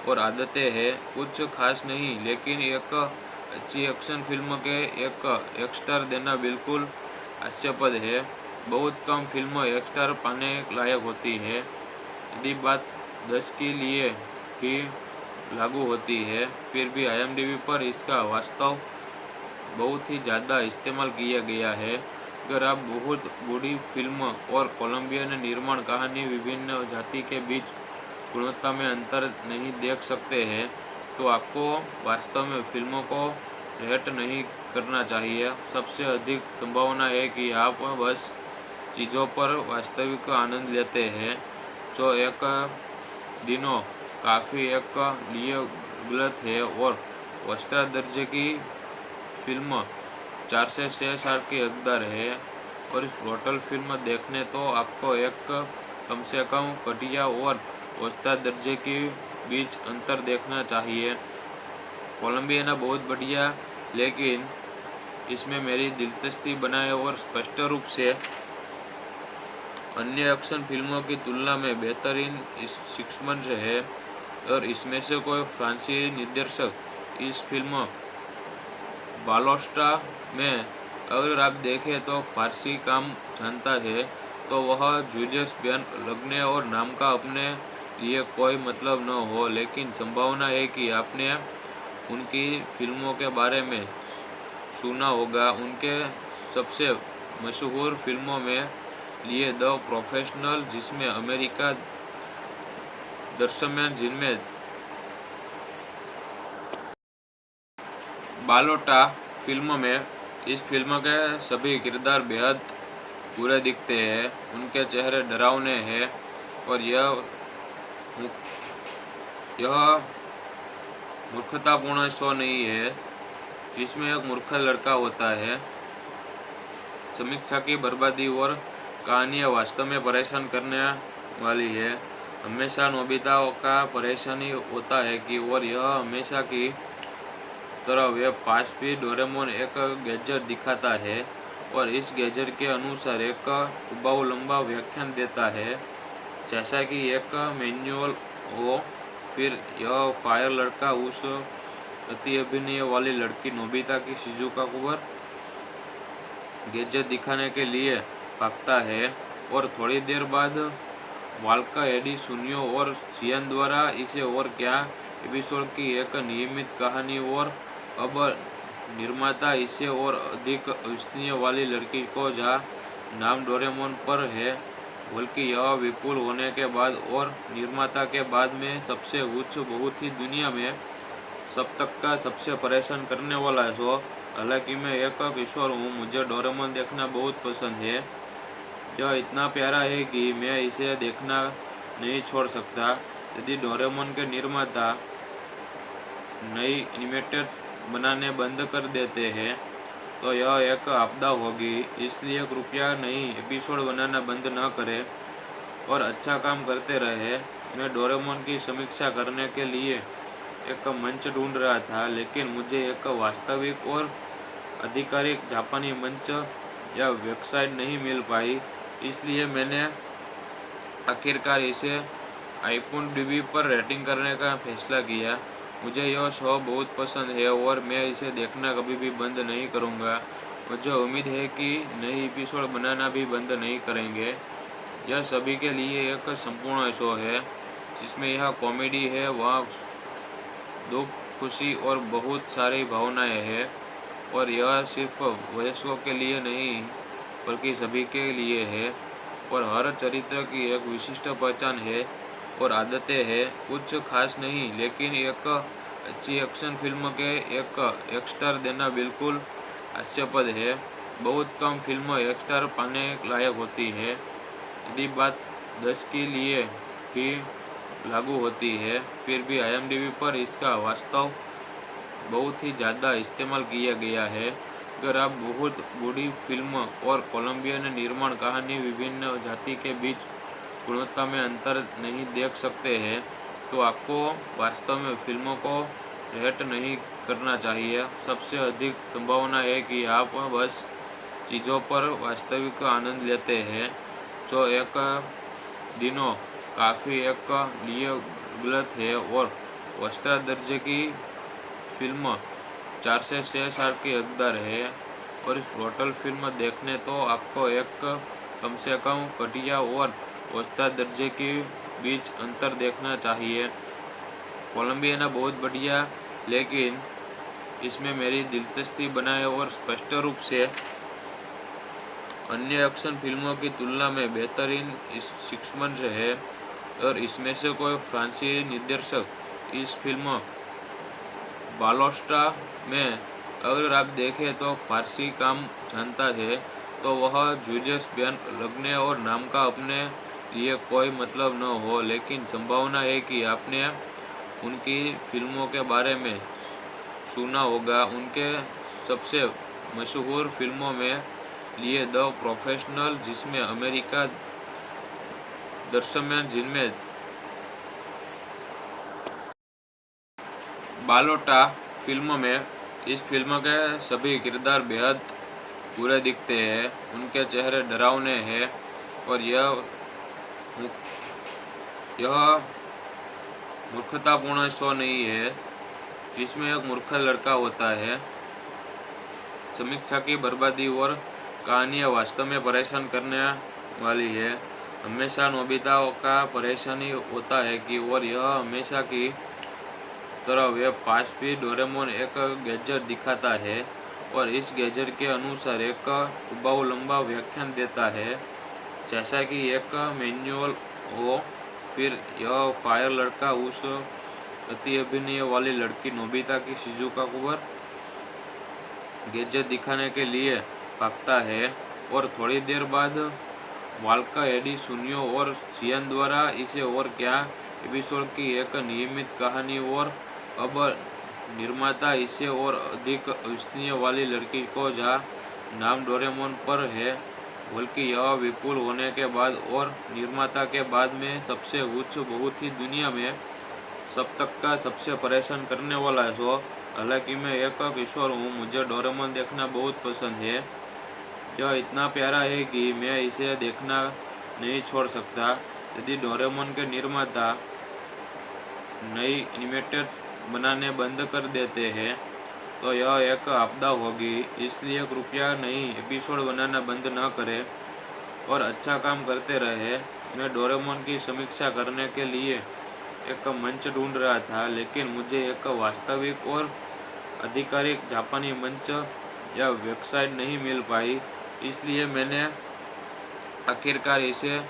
और आदतें हैं। कुछ खास नहीं, लेकिन एक अच्छी एक्शन फिल्म के एक स्टार देना बिल्कुल हास्यास्पद है। बहुत कम फिल्म एक स्टार पाने लायक होती है। यदि बात 10 के लिए भी लागू होती है, फिर भी IMDb पर इसका वास्तव बहुत ही ज़्यादा इस्तेमाल किया गया है। अगर आप बहुत बड़ी फिल्म और कोलंबियन निर्माण कहानी विभिन्न जाति के बीच गुणवत्ता में अंतर नहीं देख सकते हैं, तो आपको वास्तव में फिल्मों को रेट नहीं करना चाहिए। सबसे अधिक संभावना है कि आप बस चीज़ों पर वास्तविक आनंद लेते हैं, जो एक दिनों काफ़ी एक लिए गलत है। और वर्स्टा दर्जे की फिल्म 4 से 6 स्टार की हकदार है, और इस ब्रूटल फिल्म देखने तो आपको एक कम से कम घटिया और औसत दर्जे के बीच अंतर देखना चाहिए। कोलंबियाना बहुत बढ़िया, लेकिन इसमें मेरी दिलचस्पी बनाए और स्पष्ट रूप से अन्य एक्शन फिल्मों की तुलना में बेहतरीन शिक्षमंच है। और इसमें से कोई फ्रांसीसी निर्देशक इस फिल्म बालोस्टा में अगर आप देखें तो फारसी काम जानता है, तो वह जूलियस बेन लगने और नाम का अपने लिए कोई मतलब न हो, लेकिन संभावना है कि आपने उनकी फिल्मों के बारे में सुना होगा। उनके सबसे मशहूर फिल्मों में लिए द प्रोफेशनल, जिसमें अमेरिका दृश्यमान, जिनमें बालोटा फिल्म में इस फिल्म के सभी किरदार बेहद बुरे दिखते हैं। उनके चेहरे डरावने हैं और यह मूर्खतापूर्ण शो नहीं है जिसमें एक मूर्ख लड़का होता है। समीक्षा की बर्बादी और कहानियाँ वास्तव में परेशान करने वाली है। हमेशा नोबिता का परेशानी होता है कि और यह हमेशा की तरह वे पास भी डोरेमोन एक गैजेट दिखाता है और इस गैजेट के अनुसार एक उबाऊ लंबा व्याख्यान देता है, जैसा कि एक मैनुअल हो। फिर यह फायर लड़का उस अति अभिनय वाली लड़की नोबिता की शिजुका पर गैजेट दिखाने के लिए भागता है और थोड़ी देर बाद वाल्का एडी सुनियो और जियान द्वारा इसे और क्या एपिसोड की एक नियमित कहानी और अब निर्माता इसे और अधिक विश्वसनीय वाली लड़की को जहाँ नाम डोरेमोन पर है, बल्कि यह विपुल होने के बाद और निर्माता के बाद में सबसे उच्च बहुत ही दुनिया में सब तक का सबसे परेशान करने वाला शो। हालांकि मैं एक किशोर हूँ, मुझे डोरेमोन देखना बहुत पसंद है। यह इतना प्यारा है कि मैं इसे देखना नहीं छोड़ सकता। यदि डोरेमोन के निर्माता नई एनिमेटेड बनाने बंद कर देते हैं तो यह एक आपदा होगी, इसलिए कृपया नई एपिसोड बनाना बंद न करें और अच्छा काम करते रहे। मैं डोरेमोन की समीक्षा करने के लिए एक मंच ढूंढ रहा था, लेकिन मुझे एक वास्तविक और आधिकारिक जापानी मंच या वेबसाइट नहीं मिल पाई, इसलिए मैंने आखिरकार इसे आईएमडीबी पर रेटिंग करने का फैसला किया। मुझे यह शो बहुत पसंद है और मैं इसे देखना कभी भी बंद नहीं करूँगा। मुझे उम्मीद है कि नई एपिसोड बनाना भी बंद नहीं करेंगे। यह सभी के लिए एक संपूर्ण शो है, जिसमें यह कॉमेडी है, वहाँ दुख, खुशी और बहुत सारी भावनाएं हैं, और यह सिर्फ वयस्कों के लिए नहीं बल्कि सभी के लिए है। और हर चरित्र की एक विशिष्ट पहचान है और आदतें हैं। कुछ खास नहीं, लेकिन एक अच्छी एक्शन फिल्म के एक स्टार देना बिल्कुल हास्यास्पद है। बहुत कम फिल्म एक स्टार पाने लायक होती है। यदि बात 10 के लिए भी लागू होती है, फिर भी आईएमडीबी पर इसका वास्तव बहुत ही ज़्यादा इस्तेमाल किया गया है। अगर आप बहुत बड़ी फिल्म और कोलंबियन निर्माण कहानी विभिन्न जाति के बीच गुणवत्ता में अंतर नहीं देख सकते हैं, तो आपको वास्तव में फिल्मों को रेट नहीं करना चाहिए। सबसे अधिक संभावना है कि आप बस चीज़ों पर वास्तविक आनंद लेते हैं, जो एक दिनों काफ़ी एक लिए गलत है। और औसत दर्जे की फिल्म 4 से 6 स्टार की हकदार है, और इस टोटल फिल्म देखने तो आपको एक कम से कम घटिया और औसत दर्जे के बीच अंतर देखना चाहिए। कोलंबियाना बहुत बढ़िया, लेकिन इसमें मेरी दिलचस्पी बनाए और स्पष्ट रूप से अन्य एक्शन फिल्मों की तुलना में बेहतरीन सिक्समंस है। और इसमें से कोई फ्रांसीसी निर्देशक इस फिल्म बालोस्टा में अगर आप देखें तो फारसी काम जानता है, तो वह जूलियस लगने और नाम का अपने लिए कोई मतलब न हो, लेकिन संभावना है कि आपने उनकी फिल्मों के बारे में सुना होगा। उनके सबसे मशहूर फिल्मों में लिए द प्रोफेशनल, जिसमें अमेरिका दृश्यमान, जिनमें बालोटा फिल्म में इस फिल्म के सभी किरदार बेहद बुरे दिखते हैं। उनके चेहरे डरावने हैं और यह मूर्खतापूर्ण शो नहीं है जिसमें एक मूर्ख लड़का होता है। समीक्षा की बर्बादी और कहानियाँ वास्तव में परेशान करने वाली है। हमेशा नोबिता का परेशानी होता है कि और यह हमेशा की तरह वे पास भी डोरेमोन एक गैजेट दिखाता है और इस गैजेट के अनुसार एक उबाऊ लंबा व्याख्यान देता है, जैसा कि एक मैनुअल हो। फिर यह फायर लड़का उस अति अभिनय वाली लड़की नोबिता की शिजुका पर गैजेट दिखाने के लिए भागता है और थोड़ी देर बाद वाल्का एडी सुनियो और जियान द्वारा इसे और क्या एपिसोड की एक नियमित कहानी और अब निर्माता इसे और अधिक विश्वसनीय वाली लड़की को जहाँ नाम डोरेमोन पर है, बल्कि यह विपुल होने के बाद और निर्माता के बाद में सबसे उच्च बहुत ही दुनिया में सब तक का सबसे परेशान करने वाला शो। हालांकि मैं एक किशोर हूँ, मुझे डोरेमोन देखना बहुत पसंद है। यह इतना प्यारा है कि मैं इसे देखना नहीं छोड़ सकता। यदि डोरेमोन के निर्माता नई एनिमेटेड बनाने बंद कर देते हैं तो यह एक आपदा होगी। इसलिए कृपया नई एपिसोड बनाना बंद न करें और अच्छा काम करते रहे। मैं डोरेमोन की समीक्षा करने के लिए एक मंच ढूंढ रहा था, लेकिन मुझे एक वास्तविक और आधिकारिक जापानी मंच या वेबसाइट नहीं मिल पाई। इसलिए मैंने आखिरकार इसे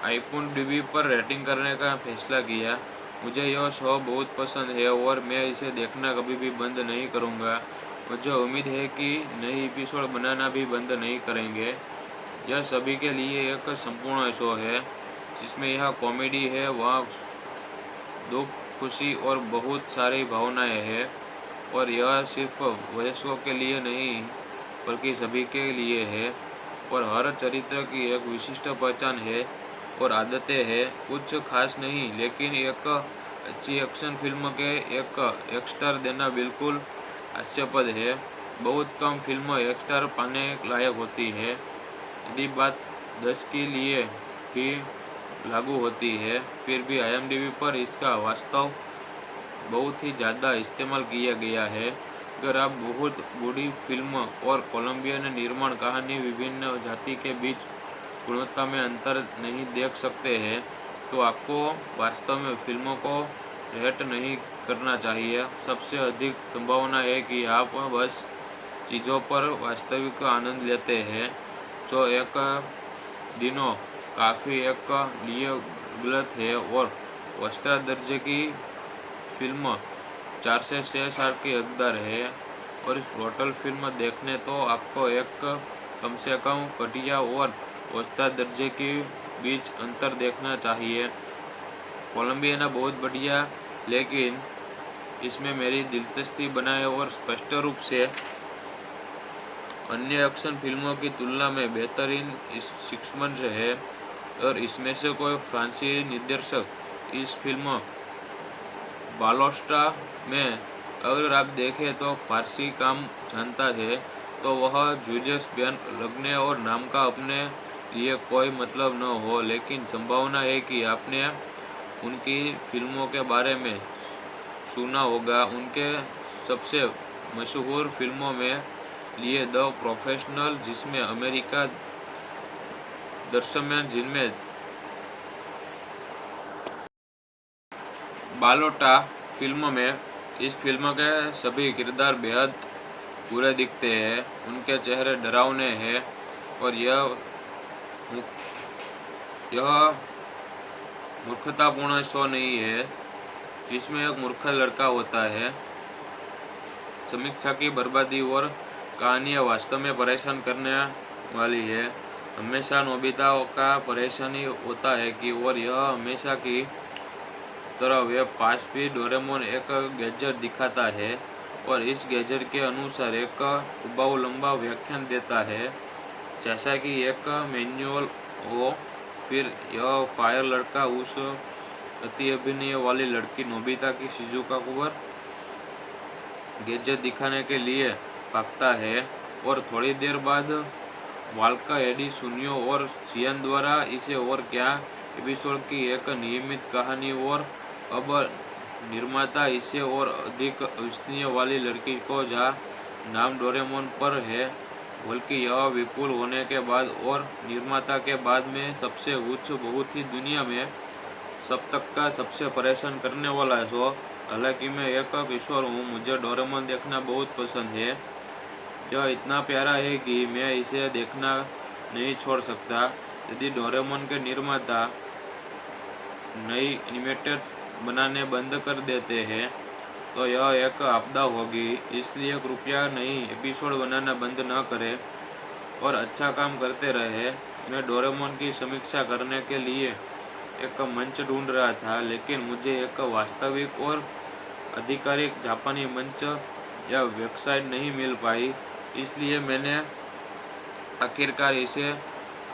आईएमडीबी पर रेटिंग करने का फैसला किया। मुझे यह शो बहुत पसंद है और मैं इसे देखना कभी भी बंद नहीं करूँगा। मुझे उम्मीद है कि नई एपिसोड बनाना भी बंद नहीं करेंगे। यह सभी के लिए एक संपूर्ण शो है, जिसमें यह कॉमेडी है, वहाँ दुख, खुशी और बहुत सारी भावनाएं हैं। और यह सिर्फ वयस्कों के लिए नहीं बल्कि सभी के लिए है। और हर चरित्र की एक विशिष्ट पहचान है और आदतें हैं। कुछ खास नहीं, लेकिन एक अच्छी एक्शन फिल्म के एक स्टार देना बिल्कुल हास्यास्पद है। बहुत कम फिल्म एक स्टार पाने लायक होती है। यदि बात 10 के लिए भी लागू होती है, फिर भी आईएमडीबी पर इसका वास्तव बहुत ही ज़्यादा इस्तेमाल किया गया है। अगर आप बहुत बड़ी फिल्म और कोलंबियन निर्माण कहानी विभिन्न जाति के बीच गुणवत्ता में अंतर नहीं देख सकते हैं, तो आपको वास्तव में फिल्मों को रेट नहीं करना चाहिए। सबसे अधिक संभावना है कि आप बस चीज़ों पर वास्तविक आनंद लेते हैं, जो एक दिनों काफ़ी एक लिए गलत है। और ऑस्कर दर्जे की फिल्म 4 से 6 स्टार की हकदार है। और इस टोटल फिल्म देखने तो आपको एक कम से कम घटिया और औसत दर्जे के बीच अंतर देखना चाहिए। कोलंबियाना बहुत बढ़िया, लेकिन इसमें मेरी दिलचस्पी बनाए और स्पष्ट रूप से अन्य एक्शन फिल्मों की तुलना में बेहतरीन सिक्समंस है। और इसमें से कोई फ्रांसीसी निर्देशक इस फिल्म बालोस्टा में अगर आप देखें तो फारसी काम जानता है, तो वह जूलियस लगने और नाम का अपने लिए कोई मतलब न हो। लेकिन संभावना है कि आपने उनकी फिल्मों के बारे में सुना होगा। उनके सबसे मशहूर फिल्मों में लिए द प्रोफेशनल, जिसमें अमेरिका दृश्यमान, जिनमें बालोटा फिल्म में इस फिल्म के सभी किरदार बेहद बुरे दिखते हैं। उनके चेहरे डरावने हैं और यह मूर्खतापूर्ण शो नहीं है जिसमें एक मूर्ख लड़का होता है। समीक्षा की बर्बादी और कहानियाँ वास्तव में परेशान करने वाली है। हमेशा नोबिता का परेशानी होता है कि और यह हमेशा की तरह वे पास भी डोरेमोन एक गैजेट दिखाता है और इस गैजेट के अनुसार एक उबाऊ लंबा व्याख्यान देता है, जैसा कि एक मैनुअल हो। फिर यह फायर लड़का उस अति अभिनय वाली लड़की नोबिता की शिजुका पर गैजेट दिखाने के लिए भागता है और थोड़ी देर बाद वाल्का एडी सुनियो और चियन द्वारा इसे और क्या एपिसोड की एक नियमित कहानी। और अब निर्माता इसे और अधिक विश्वसनीय वाली लड़की को जहाँ नाम डोरेमोन पर है, बल्कि यह विपुल होने के बाद और निर्माता के बाद में सबसे उच्च बहुत ही दुनिया में सब तक का सबसे परेशान करने वाला शो। हालांकि मैं एक किशोर हूँ, मुझे डोरेमोन देखना बहुत पसंद है। यह इतना प्यारा है कि मैं इसे देखना नहीं छोड़ सकता। यदि डोरेमोन के निर्माता नई एनिमेटेड बनाने बंद कर देते हैं तो यह एक आपदा होगी। इसलिए कृपया नई एपिसोड बनाना बंद न करें और अच्छा काम करते रहे। मैं डोरेमोन की समीक्षा करने के लिए एक मंच ढूंढ रहा था, लेकिन मुझे एक वास्तविक और आधिकारिक जापानी मंच या वेबसाइट नहीं मिल पाई। इसलिए मैंने आखिरकार इसे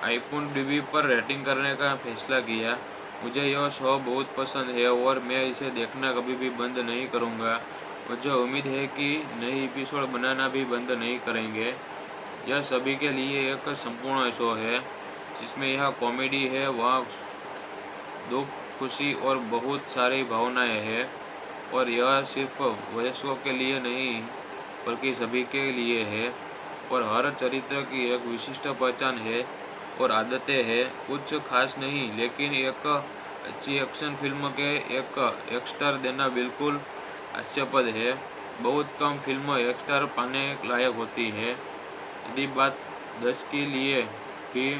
IMDb पर रेटिंग करने का फैसला किया। मुझे यह शो बहुत पसंद है और मैं इसे देखना कभी भी बंद नहीं करूँगा। मुझे उम्मीद है कि नई एपिसोड बनाना भी बंद नहीं करेंगे। यह सभी के लिए एक संपूर्ण शो है जिसमें यह कॉमेडी है, वहाँ दुख, खुशी और बहुत सारी भावनाएं हैं। और यह सिर्फ वयस्कों के लिए नहीं बल्कि सभी के लिए है। और हर चरित्र की एक विशिष्ट पहचान है और आदतें हैं। कुछ खास नहीं, लेकिन एक अच्छी एक्शन फिल्म के एक स्टार देना बिल्कुल हास्यास्पद है। बहुत कम फिल्म एक स्टार पाने लायक होती है। यदि बात 10 के लिए भी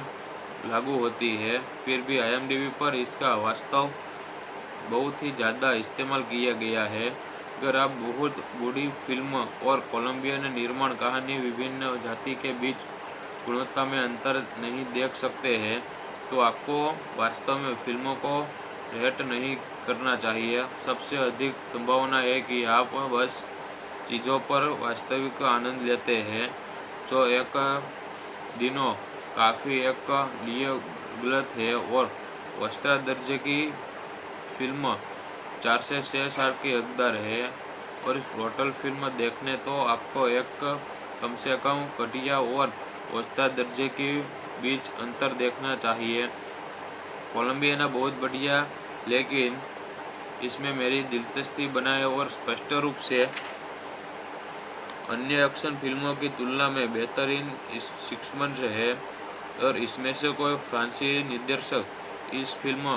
लागू होती है, फिर भी IMDb पर इसका वास्तव बहुत ही ज़्यादा इस्तेमाल किया गया है। अगर आप बहुत बड़ी फिल्म और कोलंबियन निर्माण कहानी विभिन्न जाति के बीच गुणवत्ता में अंतर नहीं देख सकते हैं, तो आपको वास्तव में फिल्मों को रेट नहीं करना चाहिए। सबसे अधिक संभावना है कि आप बस चीज़ों पर वास्तविक आनंद लेते हैं, जो एक दिनों काफ़ी एक लिए गलत है। और वस्त्रा दर्जे की फिल्म 4 से 6 स्टार की हकदार है। और इस टोटल फिल्म देखने तो आपको एक कम से कम घटिया और औसत दर्जे के बीच अंतर देखना चाहिए। कोलंबियाना बहुत बढ़िया, लेकिन इसमें मेरी दिलचस्पी बनाए और स्पष्ट रूप से अन्य एक्शन फिल्मों की तुलना में बेहतरीन सिक्समंस है। और इसमें से कोई फ्रांसीसी निर्देशक इस फिल्म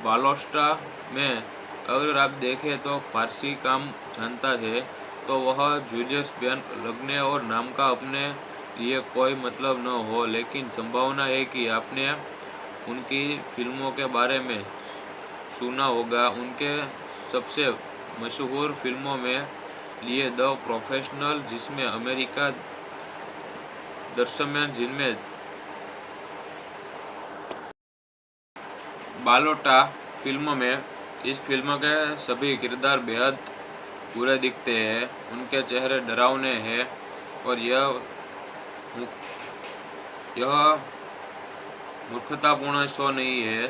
बालोस्टा में अगर आप देखें तो फारसी काम जानता है, तो वह जूलियस लगने और नाम का अपने लिए कोई मतलब न हो। लेकिन संभावना है कि आपने उनकी फिल्मों के बारे में सुना होगा। उनके सबसे मशहूर फिल्मों में लिए द प्रोफेशनल, जिसमें अमेरिका दृश्यमान, जिनमें बालोटा फिल्म में इस फिल्म के सभी किरदार बेहद बुरे दिखते हैं। उनके चेहरे डरावने हैं और यह मूर्खतापूर्ण शो नहीं है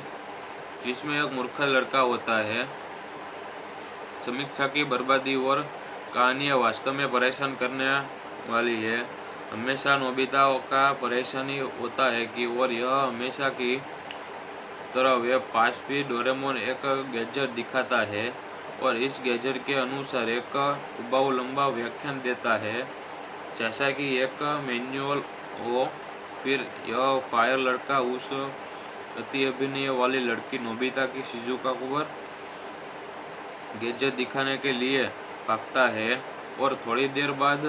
जिसमें एक मूर्ख लड़का होता है। समीक्षा की बर्बादी और कहानियाँ वास्तव में परेशान करने वाली है। हमेशा नोबिता का परेशानी होता है कि और यह हमेशा की तरह वे पास भी डोरेमोन एक गैजेट दिखाता है और इस गैजेट के अनुसार एक उबाऊ लंबा व्याख्यान देता है, जैसा कि एक मैनुअल हो। फिर यह फायर लड़का उस अति अभिनय वाली लड़की नोबिता की शिजुका पर गैजेट दिखाने के लिए भागता है। और थोड़ी देर बाद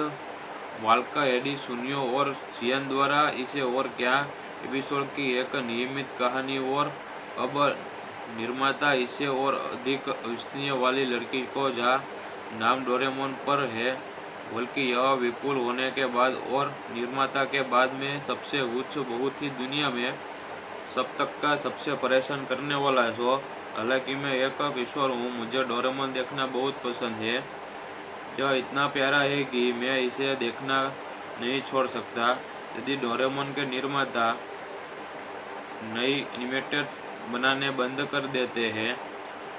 वाल्का, एडी, सुनियो और सियन द्वारा इसे और क्या एपिसोड की एक नियमित कहानी। और अब निर्माता इसे और अधिक विश्वसनीय वाली लड़की को, जहाँ नाम डोरेमोन पर है, बल्कि यह विपुल होने के बाद और निर्माता के बाद में सबसे उच्च, बहुत ही दुनिया में सब तक का सबसे परेशान करने वाला शो। हालांकि मैं एक किशोर हूँ, मुझे डोरेमोन देखना बहुत पसंद है। यह इतना प्यारा है कि मैं इसे देखना नहीं छोड़ सकता। यदि डोरेमोन के निर्माता नई एनिमेटेड बनाने बंद कर देते हैं,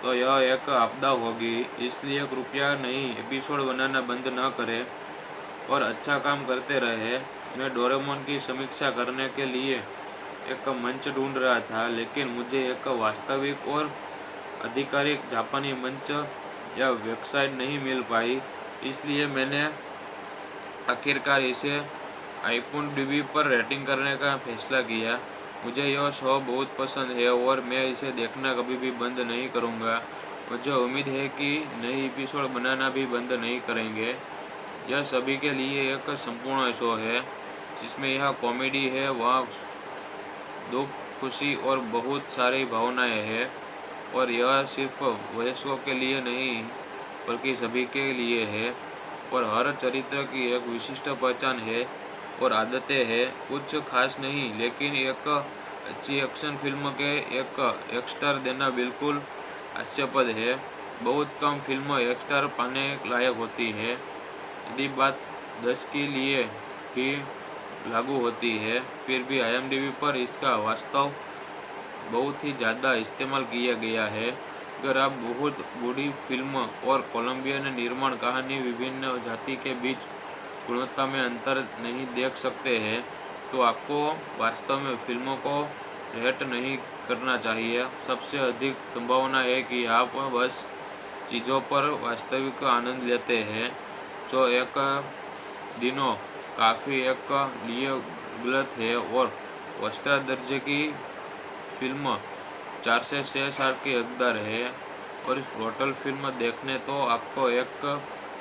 तो यह एक आपदा होगी। इसलिए कृपया नई एपिसोड बनाना बंद न करें और अच्छा काम करते रहे। मैं डोरेमोन की समीक्षा करने के लिए एक मंच ढूंढ रहा था, लेकिन मुझे एक वास्तविक और आधिकारिक जापानी मंच या वेबसाइट नहीं मिल पाई। इसलिए मैंने आखिरकार इसे IMDb पर रेटिंग करने का फैसला किया। मुझे यह शो बहुत पसंद है और मैं इसे देखना कभी भी बंद नहीं करूँगा। मुझे उम्मीद है कि नई एपिसोड बनाना भी बंद नहीं करेंगे। यह सभी के लिए एक संपूर्ण शो है जिसमें यह कॉमेडी है, वहाँ दुख, खुशी और बहुत सारी भावनाएं हैं। और यह सिर्फ वयस्कों के लिए नहीं बल्कि सभी के लिए है। और हर चरित्र की एक विशिष्ट पहचान है और आदतें हैं। कुछ खास नहीं, लेकिन एक अच्छी एक्शन फिल्म के एक स्टार देना बिल्कुल हास्यास्पद है। बहुत कम फिल्म एक स्टार पाने लायक होती है। यदि बात 10 के लिए भी लागू होती है, फिर भी IMDb पर इसका वास्तव बहुत ही ज़्यादा इस्तेमाल किया गया है। अगर आप बहुत बड़ी फिल्म और कोलंबियन निर्माण कहानी विभिन्न जाति के बीच गुणवत्ता में अंतर नहीं देख सकते हैं, तो आपको वास्तव में फिल्मों को रेट नहीं करना चाहिए। सबसे अधिक संभावना है कि आप बस चीज़ों पर वास्तविक आनंद लेते हैं, जो एक दिनों काफ़ी एक लिए गलत है। और औसत दर्जे की फिल्म 4 से 6 स्टार की हकदार है, और इस टोटल फिल्म देखने तो आपको एक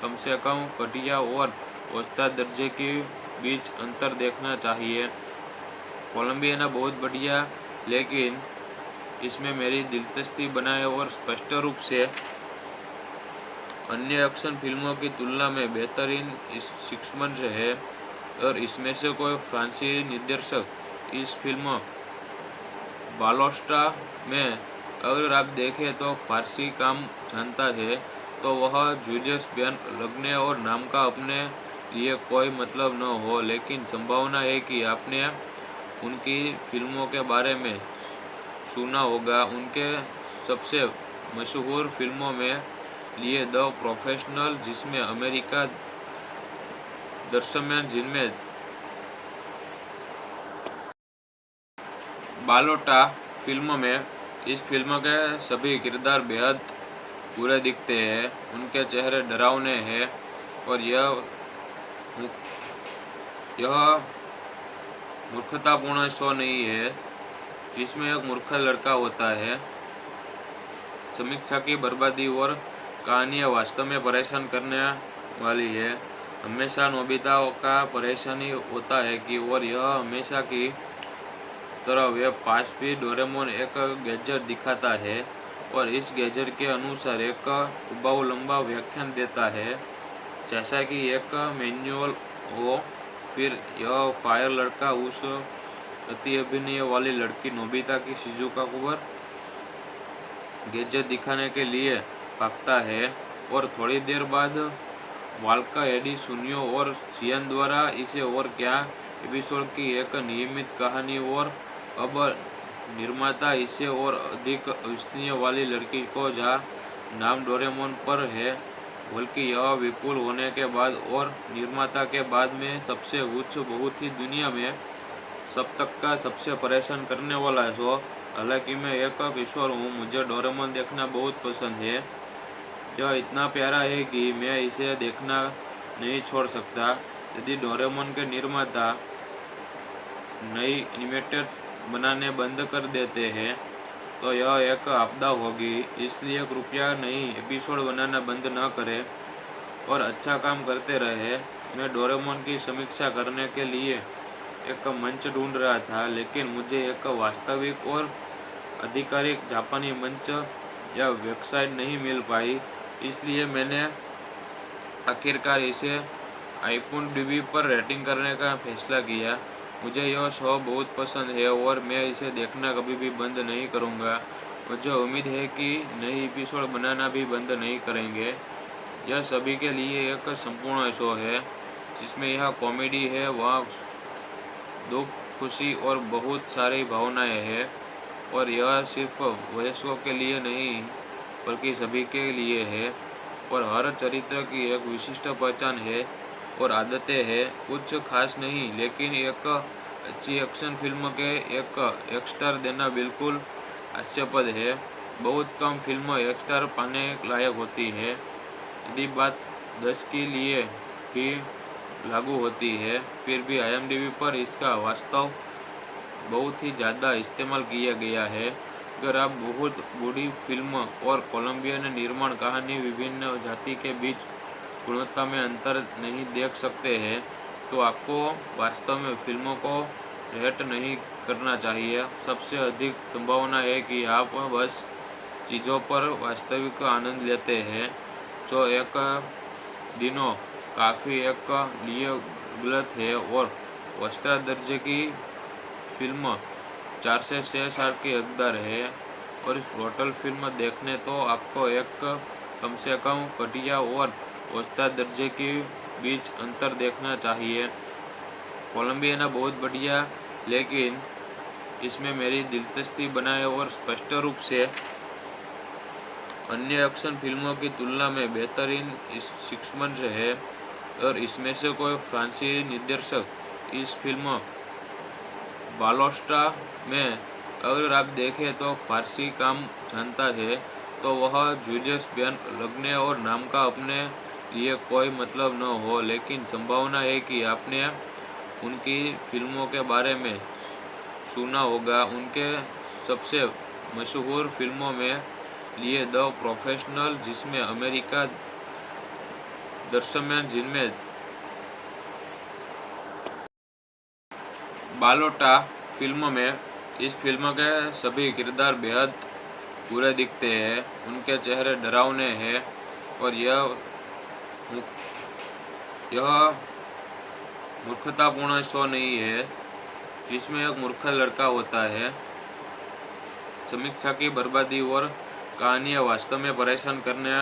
कम से कम घटिया और औसत दर्जे के बीच अंतर देखना चाहिए। कोलंबियाना बहुत बढ़िया, लेकिन इसमें मेरी दिलचस्पी बनाए और स्पष्ट रूप से अन्य एक्शन फिल्मों की तुलना में बेहतरीन शिक्षमंच है। और इसमें से कोई फ्रांसीसी निर्देशक इस फिल्म बालोस्टा में अगर आप देखें तो फारसी काम जानता है, तो वह जूलियस बेन लगने और नाम का अपने लिए कोई मतलब न हो, लेकिन संभावना है कि आपने उनकी फिल्मों के बारे में सुना होगा। उनके सबसे मशहूर फिल्मों में लिए द प्रोफेशनल, जिसमें अमेरिका दृश्यमान, जिनमें बालोटा फिल्म में इस फिल्म के सभी किरदार बेहद बुरे दिखते हैं। उनके चेहरे डरावने हैं, और यह मूर्खतापूर्ण शो नहीं है जिसमें एक मूर्ख लड़का होता है। समीक्षा की बर्बादी और कहानियाँ वास्तव में परेशान करने वाली है। हमेशा नोबिता का परेशानी होता है कि और यह हमेशा की तरह वे पास भी डोरेमोन एक गैजेट दिखाता है, और इस गैजेट के अनुसार एक उबाऊ लंबा व्याख्यान देता है, जैसा कि एक मैनुअल हो। फिर यह फायर लड़का उस अति अभिनय वाली लड़की नोबिता की शिजुका पर गैजेट दिखाने के लिए भागता है, और थोड़ी देर बाद वाल्का एडी सुनियो और सियन द्वारा इसे और क्या एपिसोड की एक नियमित कहानी, और अब निर्माता इसे और अधिक विश्वसनीय वाली लड़की को जहाँ नाम डोरेमोन पर है, बल्कि यह विपुल होने के बाद और निर्माता के बाद में सबसे उच्च, बहुत ही दुनिया में सब तक का सबसे परेशान करने वाला शो। हालांकि मैं एक किशोर हूँ, मुझे डोरेमोन देखना बहुत पसंद है। यह इतना प्यारा है कि मैं इसे देखना नहीं छोड़ सकता। यदि डोरेमोन के निर्माता नई एनिमेटेड बनाने बंद कर देते हैं, तो यह एक आपदा होगी। इसलिए कृपया नई एपिसोड बनाना बंद न करें और अच्छा काम करते रहे। मैं डोरेमोन की समीक्षा करने के लिए एक मंच ढूंढ रहा था, लेकिन मुझे एक वास्तविक और आधिकारिक जापानी मंच या वेबसाइट नहीं मिल पाई। इसलिए मैंने आखिरकार इसे IMDb पर रेटिंग करने का फैसला किया। मुझे यह शो बहुत पसंद है और मैं इसे देखना कभी भी बंद नहीं करूँगा। मुझे उम्मीद है कि नई एपिसोड बनाना भी बंद नहीं करेंगे। यह सभी के लिए एक संपूर्ण शो है, जिसमें यह कॉमेडी है, वहाँ दुख, खुशी और बहुत सारी भावनाएं हैं। और यह सिर्फ वयस्कों के लिए नहीं, बल्कि सभी के लिए है। और हर चरित्र की एक विशिष्ट पहचान है और आदतें हैं। कुछ खास नहीं, लेकिन एक अच्छी एक्शन फिल्म के एक स्टार देना बिल्कुल हास्यास्पद है। बहुत कम फिल्म एक स्टार पाने लायक होती है। यदि बात 10 के लिए भी लागू होती है, फिर भी IMDb पर इसका वास्तव बहुत ही ज़्यादा इस्तेमाल किया गया है। अगर आप बहुत बड़ी फिल्म और कोलंबियन निर्माण कहानी विभिन्न जाति के बीच गुणवत्ता में अंतर नहीं देख सकते हैं, तो आपको वास्तव में फिल्मों को रेट नहीं करना चाहिए। सबसे अधिक संभावना है कि आप बस चीज़ों पर वास्तविक आनंद लेते हैं, जो एक दिनों काफ़ी एक लिए गलत है। और औसत दर्जे की फिल्म 4 से 6 स्टार की हकदार है, और इस टोटल फिल्म देखने तो आपको एक कम से कम घटिया और औसत दर्जे के बीच अंतर देखना चाहिए। कोलंबियाना बहुत बढ़िया, लेकिन इसमें मेरी दिलचस्पी बनाए और स्पष्ट रूप से अन्य एक्शन फिल्मों की तुलना में बेहतरीन इस शिक्षमंच है। और इसमें से कोई फ्रांसीसी निर्देशक इस फिल्म बालोस्टा में अगर आप देखें तो फारसी काम जानता है, तो वह जूलियस बेन लगने और नाम का अपने लिए कोई मतलब न हो, लेकिन संभावना है कि आपने उनकी फिल्मों के बारे में सुना होगा। उनके सबसे मशहूर फिल्मों में लिए द प्रोफेशनल, जिसमें अमेरिका दृश्यमान, जिनमें बालोटा फिल्म में इस फिल्म के सभी किरदार बेहद बुरे दिखते हैं। उनके चेहरे डरावने हैं और यह मूर्खतापूर्ण शो नहीं है जिसमें एक मूर्ख लड़का होता है। समीक्षा की बर्बादी और कहानियाँ वास्तव में परेशान करने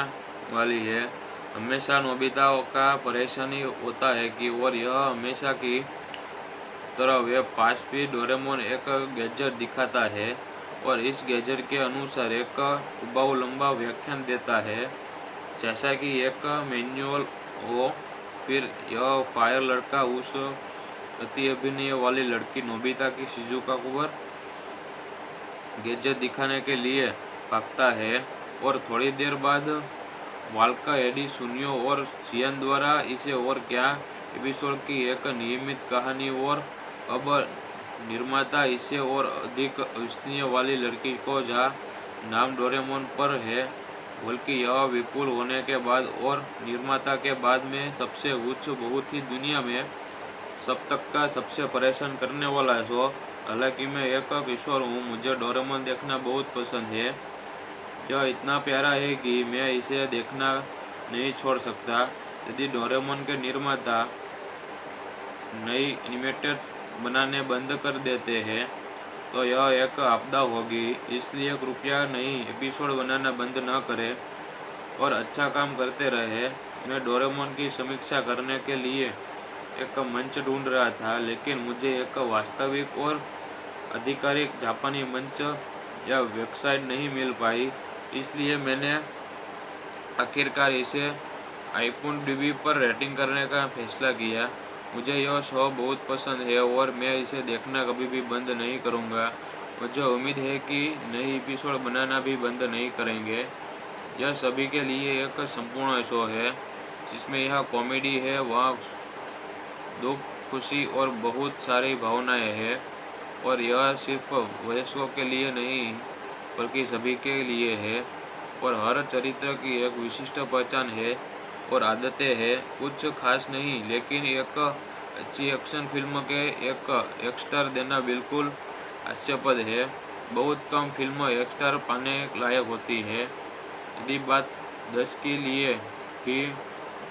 वाली है। हमेशा नोबिता का परेशानी होता है कि और यह हमेशा की तरह वे पास भी डोरेमोन एक गैजेट दिखाता है और इस गैजेट के अनुसार एक उबाऊ लंबा व्याख्यान देता है, जैसा कि एक मैनुअल हो। फिर यह फायर लड़का उस अति अभिनय वाली लड़की नोबिता की शिजुका पर गैजेट दिखाने के लिए भागता है और थोड़ी देर बाद वाल्का एडी सुनियो और जियान द्वारा इसे और क्या एपिसोड की एक नियमित कहानी और अब निर्माता इसे और अधिक अविश्वसनीय वाली लड़की को जहाँ नाम डोरेमोन पर है, बल्कि यह विपुल होने के बाद और निर्माता के बाद में सबसे उच्च, बहुत ही दुनिया में सब तक का सबसे परेशान करने वाला शो। हालांकि मैं एक किशोर हूँ, मुझे डोरेमोन देखना बहुत पसंद है। यह इतना प्यारा है कि मैं इसे देखना नहीं छोड़ सकता। यदि डोरेमोन के निर्माता नई एनिमेटेड बनाने बंद कर देते हैं तो यह एक आपदा होगी, इसलिए कृपया नई एपिसोड बनाना बंद न करें और अच्छा काम करते रहे। मैं डोरेमोन की समीक्षा करने के लिए एक मंच ढूंढ रहा था, लेकिन मुझे एक वास्तविक और आधिकारिक जापानी मंच या वेबसाइट नहीं मिल पाई, इसलिए मैंने आखिरकार इसे IMDb पर रेटिंग करने का फैसला किया। मुझे यह शो बहुत पसंद है और मैं इसे देखना कभी भी बंद नहीं करूँगा। मुझे उम्मीद है कि नई एपिसोड बनाना भी बंद नहीं करेंगे। यह सभी के लिए एक संपूर्ण शो है, जिसमें यह कॉमेडी है, वहाँ दुख, खुशी और बहुत सारी भावनाएं हैं, और यह सिर्फ वयस्कों के लिए नहीं बल्कि सभी के लिए है। और हर चरित्र की एक विशिष्ट पहचान है और आदतें हैं। कुछ खास नहीं, लेकिन एक अच्छी एक्शन फिल्म के एक स्टार देना बिल्कुल हास्यास्पद है। बहुत कम फिल्म एक स्टार पाने लायक होती है। यदि बात 10 के लिए ही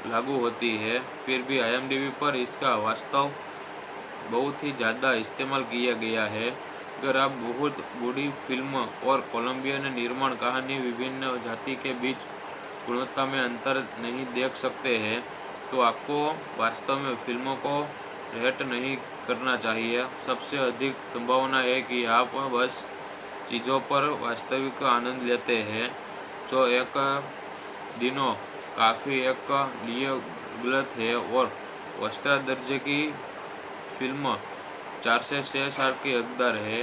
लागू होती है, फिर भी IMDb पर इसका वास्तव बहुत ही ज़्यादा इस्तेमाल किया गया है। अगर आप बहुत बड़ी फिल्म और कोलंबियन निर्माण कहानी विभिन्न जाति के बीच गुणवत्ता में अंतर नहीं देख सकते हैं, तो आपको वास्तव में फिल्मों को रेट नहीं करना चाहिए। सबसे अधिक संभावना है कि आप बस चीज़ों पर वास्तविक आनंद लेते हैं, जो एक दिनों काफ़ी एक लिए गलत है। और औसत दर्जे की फिल्म 4 से 6 स्टार की हकदार है,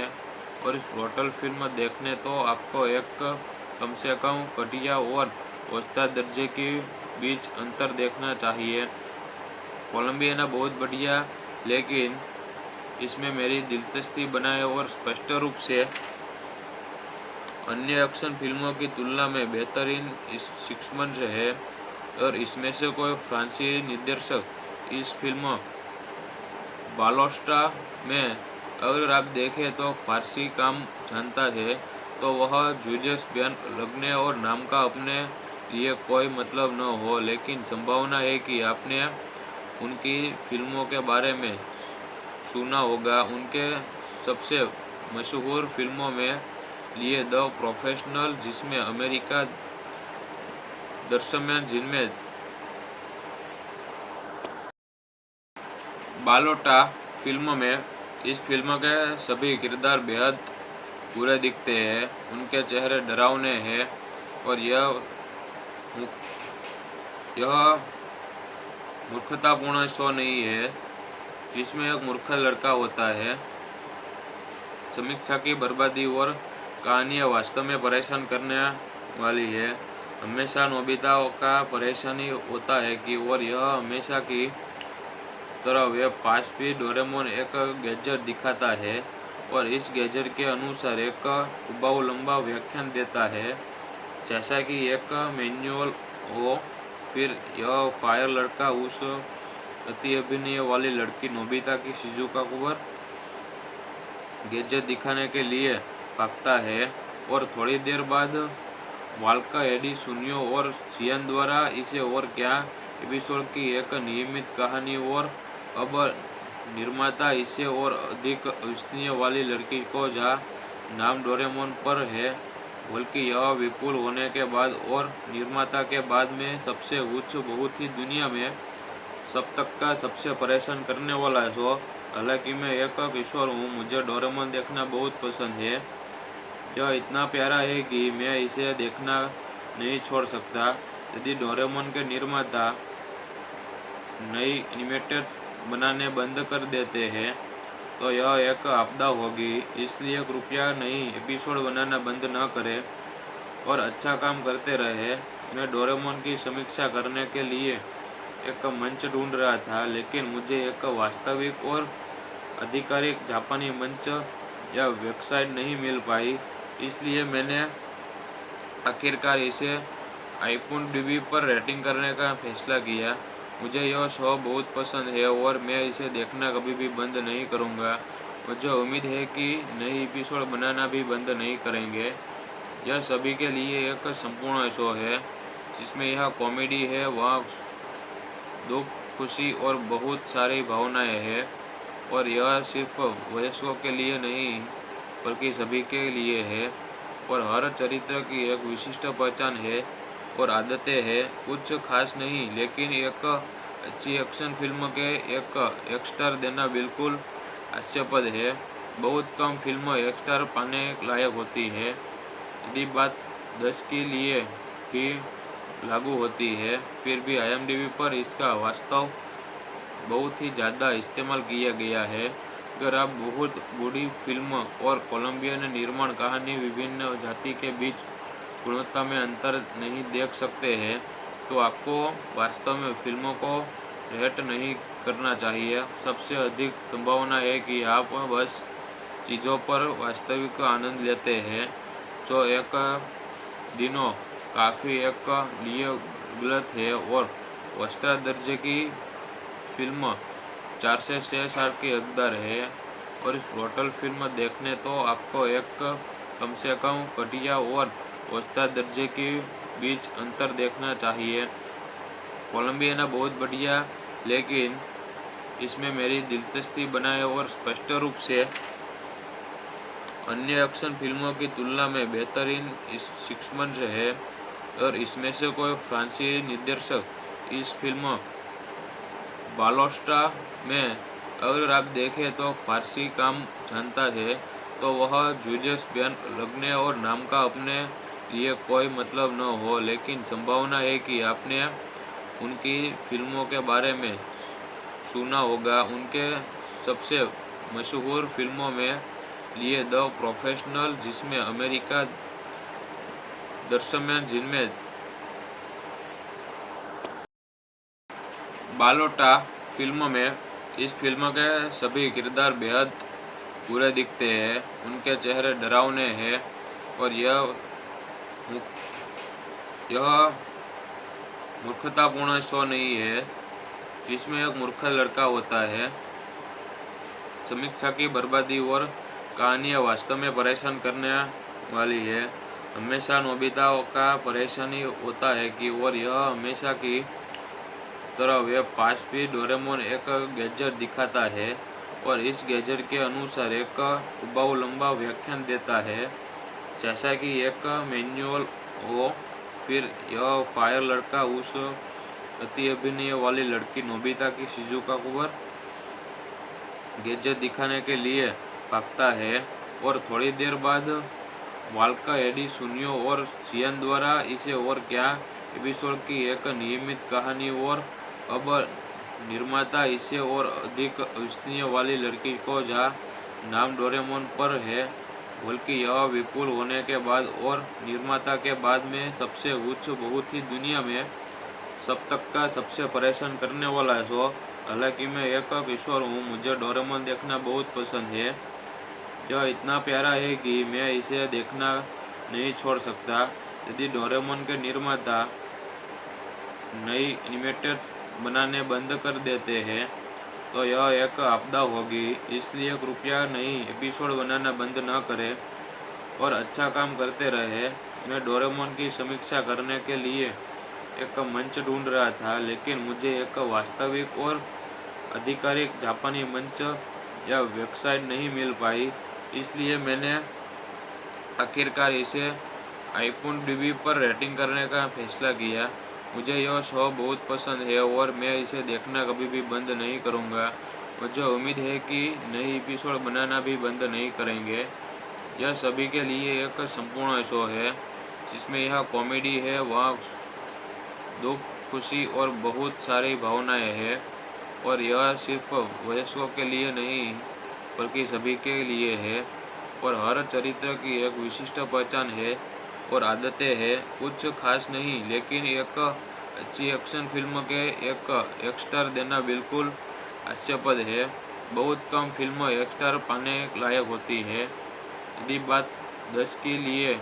और इस टोटल फिल्म देखने तो आपको एक कम से कम घटिया और औसत दर्जे के बीच अंतर देखना चाहिए। कोलंबियाना बहुत बढ़िया, लेकिन इसमें मेरी दिलचस्पी बनाए और स्पष्ट रूप से अन्य एक्शन फिल्मों की तुलना में बेहतरीन इस शिक्षमंच है। और इसमें से कोई फ्रांसीसी निर्देशक इस फिल्म बालोस्टा में अगर आप देखें तो फारसी काम जानता है, तो वह जूलियस बेन लगने और नाम का अपने लिए कोई मतलब न हो, लेकिन संभावना है कि आपने उनकी फिल्मों के बारे में सुना होगा। उनके सबसे मशहूर फिल्मों में लिए द प्रोफेशनल, जिसमें अमेरिका दृश्यमान, जिनमें बालोटा इस फिल्म के सभी किरदार बेहद बुरे दिखते हैं। उनके चेहरे डरावने हैं और यह मूर्खतापूर्ण शो नहीं है जिसमें एक मूर्ख लड़का होता है। समीक्षा की बर्बादी और कहानियाँ वास्तव में परेशान करने वाली है। हमेशा नोबिता का परेशानी होता है कि और यह हमेशा की तरह वे पास भी डोरेमोन एक गैजेट दिखाता है और इस गैजेट के अनुसार एक उबाऊ लंबा व्याख्यान देता है, जैसा कि एक मैनुअल हो। फिर यह फायर लड़का उस अति अभिनय वाली लड़की नोबिता की शिजुका पर गैजेट दिखाने के लिए भागता है और थोड़ी देर बाद वाल्का, एडी, सुनियो और जियान द्वारा इसे और क्या एपिसोड की एक नियमित कहानी और अब निर्माता इसे और अधिक विश्वसनीय वाली लड़की को जहाँ नाम डोरेमोन पर है, बल्कि यह विपुल होने के बाद और निर्माता के बाद में सबसे उच्च बहुत ही दुनिया में सब तक का सबसे परेशान करने वाला शो। हालांकि मैं एक किशोर हूँ, मुझे डोरेमोन देखना बहुत पसंद है। यह इतना प्यारा है कि मैं इसे देखना नहीं छोड़ सकता। यदि डोरेमोन के निर्माता नई एनिमेटेड बनाने बंद कर देते हैं तो यह एक आपदा होगी। इसलिए कृपया नई एपिसोड बनाना बंद न करें और अच्छा काम करते रहे। मैं डोरेमोन की समीक्षा करने के लिए एक मंच ढूंढ रहा था, लेकिन मुझे एक वास्तविक और आधिकारिक जापानी मंच या वेबसाइट नहीं मिल पाई। इसलिए मैंने आखिरकार इसे IMDb पर रेटिंग करने का फैसला किया। मुझे यह शो बहुत पसंद है और मैं इसे देखना कभी भी बंद नहीं करूँगा। मुझे उम्मीद है कि नई एपिसोड बनाना भी बंद नहीं करेंगे। यह सभी के लिए एक संपूर्ण शो है जिसमें यह कॉमेडी है, वहाँ दुख, खुशी और बहुत सारी भावनाएं हैं। और यह सिर्फ वयस्कों के लिए नहीं बल्कि सभी के लिए है और हर चरित्र की एक विशिष्ट पहचान है और आदतें हैं। कुछ खास नहीं, लेकिन एक अच्छी एक्शन फिल्म के एक स्टार देना बिल्कुल हास्यास्पद है। बहुत कम फिल्म एक स्टार पाने लायक होती है। यदि बात 10 के लिए भी लागू होती है, फिर भी IMDb पर इसका वास्तव बहुत ही ज़्यादा इस्तेमाल किया गया है। अगर आप बहुत बड़ी फिल्म और कोलंबियन निर्माण कहानी विभिन्न जाति के बीच गुणवत्ता में अंतर नहीं देख सकते हैं, तो आपको वास्तव में फिल्मों को रेट नहीं करना चाहिए। सबसे अधिक संभावना है कि आप बस चीज़ों पर वास्तविक आनंद लेते हैं, जो एक दिनों काफ़ी एक लिए गलत है। और औसत दर्जे की फिल्म 4 से 6 स्टार की हकदार है और इस टोटल फिल्म देखने तो आपको एक कम से कम घटिया और औसत दर्जे के बीच अंतर देखना चाहिए। कोलंबियाना बहुत बढ़िया, लेकिन इसमें मेरी दिलचस्पी बनाए और स्पष्ट रूप से अन्य एक्शन फिल्मों की तुलना में बेहतरीन सिक्समंस है। और इसमें से कोई फ्रांसीसी निर्देशक इस फिल्म बालोस्टा में अगर आप देखें तो फारसी काम जानता है, तो वह जूलियस बेरग्ने और नाम का अपने लिए कोई मतलब न हो, लेकिन संभावना है कि आपने उनकी फिल्मों के बारे में सुना होगा। उनके सबसे मशहूर फिल्मों में लिए द प्रोफेशनल, जिसमें अमेरिका दृश्यमान, जिनमें बालोटा फिल्म में इस फिल्म के सभी किरदार बेहद बुरे दिखते हैं। उनके चेहरे डरावने हैं और यह मूर्खतापूर्ण शो नहीं है जिसमें एक मूर्ख लड़का होता है। समीक्षा की बर्बादी और कहानियाँ वास्तव में परेशान करने वाली है। हमेशा नोबिता का परेशानी होता है कि और यह हमेशा की तरह वे पास भी डोरेमोन एक गैजेट दिखाता है और इस गैजेट के अनुसार एक उबाऊ लंबा व्याख्यान देता है, जैसा कि एक मैनुअल हो। फिर यह फायर लड़का उस अति अभिनय वाली लड़की नोबिता की शिजुका पर गैजेट दिखाने के लिए भागता है और थोड़ी देर बाद वाल्का एडी सुनियो और चियन द्वारा इसे और क्या एपिसोड की एक नियमित कहानी और अब निर्माता इसे और अधिक विश्वसनीय वाली लड़की को जहाँ नाम डोरेमोन पर है, बल्कि यह विपुल होने के बाद और निर्माता के बाद में सबसे उच्च बहुत ही दुनिया में सब तक का सबसे परेशान करने वाला शो। हालांकि मैं एक किशोर हूँ, मुझे डोरेमोन देखना बहुत पसंद है। यह इतना प्यारा है कि मैं इसे देखना नहीं छोड़ सकता। यदि डोरेमोन के निर्माता नई एनिमेटेड बनाने बंद कर देते हैं तो यह एक आपदा होगी, इसलिए कृपया नई एपिसोड बनाना बंद न करें और अच्छा काम करते रहे। मैं डोरेमोन की समीक्षा करने के लिए एक मंच ढूंढ रहा था, लेकिन मुझे एक वास्तविक और आधिकारिक जापानी मंच या वेबसाइट नहीं मिल पाई, इसलिए मैंने आखिरकार इसे IMDb पर रेटिंग करने का फैसला किया। मुझे यह शो बहुत पसंद है और मैं इसे देखना कभी भी बंद नहीं करूँगा। मुझे उम्मीद है कि नई एपिसोड बनाना भी बंद नहीं करेंगे। यह सभी के लिए एक संपूर्ण शो है, जिसमें यह कॉमेडी है, वहाँ दुख, खुशी और बहुत सारी भावनाएं हैं, और यह सिर्फ वयस्कों के लिए नहीं बल्कि सभी के लिए है। और हर चरित्र की एक विशिष्ट पहचान है और आदतें हैं। कुछ खास नहीं, लेकिन एक अच्छी एक्शन फिल्म के एक स्टार देना बिल्कुल हास्यास्पद है। बहुत कम फिल्म एक स्टार पाने लायक होती है। यदि बात 10 के लिए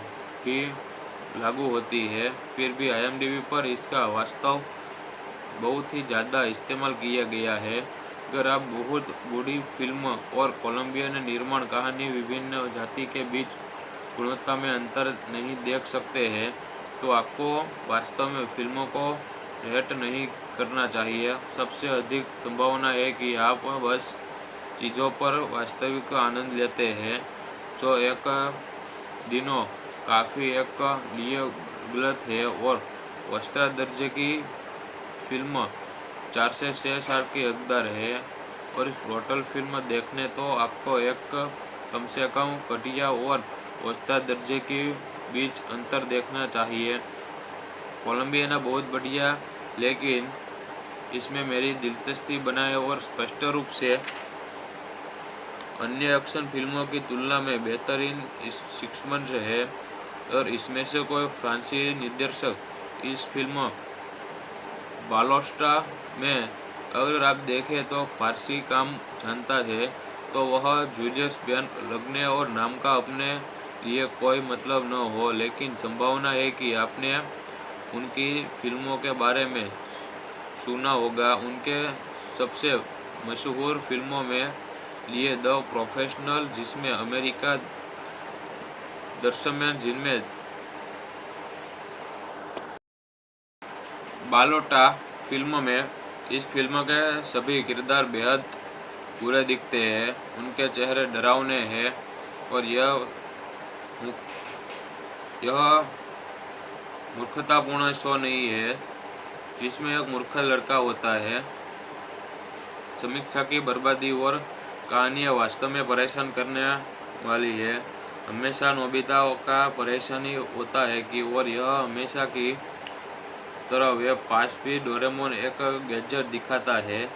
भी लागू होती है, फिर भी IMDb पर इसका वास्तव बहुत ही ज़्यादा इस्तेमाल किया गया है। अगर आप बहुत बड़ी फिल्म और कोलंबियन निर्माण कहानी विभिन्न जाति के बीच गुणवत्ता में अंतर नहीं देख सकते हैं, तो आपको वास्तव में फिल्मों को रेट नहीं करना चाहिए। सबसे अधिक संभावना है कि आप बस चीज़ों पर वास्तविक आनंद लेते हैं, जो एक दिनों काफ़ी एक लिए गलत है। और वस्त्रा दर्जे की फिल्म 4 से 6 स्टार की हकदार है, और इस ब्रूटल फिल्म देखने तो आपको एक कम से कम घटिया और औसत दर्जे के बीच अंतर देखना चाहिए। कोलंबियाना बहुत बढ़िया, लेकिन इसमें मेरी दिलचस्पी बनाए और स्पष्ट रूप से अन्य एक्शन फिल्मों की तुलना में बेहतरीन सिक्समंस है। और इसमें से कोई फ्रांसीसी निर्देशक इस फिल्म बालोस्टा में अगर आप देखें तो फारसी काम जानता है, तो वह जूलियस बेन लगने और नाम का अपने लिए कोई मतलब न हो, लेकिन संभावना है कि आपने उनकी फिल्मों के बारे में सुना होगा। उनके सबसे मशहूर फिल्मों में लिए द प्रोफेशनल, जिसमें अमेरिका दृश्यमान, जिनमें बालोटा फिल्म में इस फिल्म के सभी किरदार बेहद बुरे दिखते हैं। उनके चेहरे डरावने हैं और यह मूर्खतापूर्ण शो नहीं है जिसमें एक मूर्ख लड़का होता है। समीक्षा की बर्बादी और कहानियाँ वास्तव में परेशान करने वाली है। हमेशा नोबिता का परेशानी होता है कि और यह हमेशा की तरह वे पास भी डोरेमोन एक गैजेट दिखाता है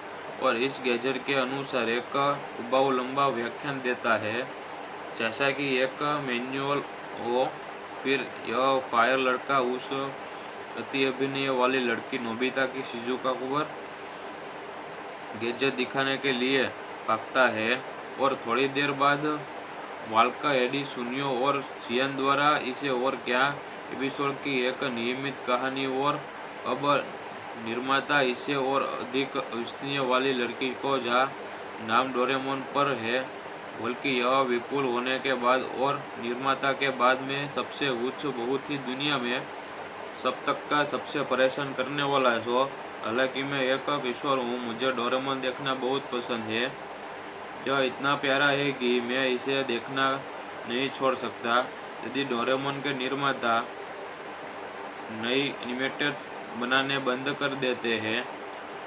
और इस गैजेट के अनुसार एक उबाऊ लंबा व्याख्यान देता है, जैसा कि एक मैनुअल हो। फिर यह फायर लड़का उस अति अभिनय वाली लड़की नोबिता की शिजुका पर गैजेट दिखाने के लिए भागता है और थोड़ी देर बाद वाल्का एडी सुनियो और चियन द्वारा इसे और क्या एपिसोड की एक नियमित कहानी और अब निर्माता इसे और अधिक विश्वसनीय वाली लड़की को जहाँ नाम डोरेमोन पर है, बल्कि यह विपुल होने के बाद और निर्माता के बाद में सबसे उच्च बहुत ही दुनिया में सब तक का सबसे परेशान करने वाला शो। हालांकि मैं एक किशोर हूँ, मुझे डोरेमोन देखना बहुत पसंद है। यह इतना प्यारा है कि मैं इसे देखना नहीं छोड़ सकता। यदि डोरेमोन के निर्माता नई एनिमेटेड बनाने बंद कर देते हैं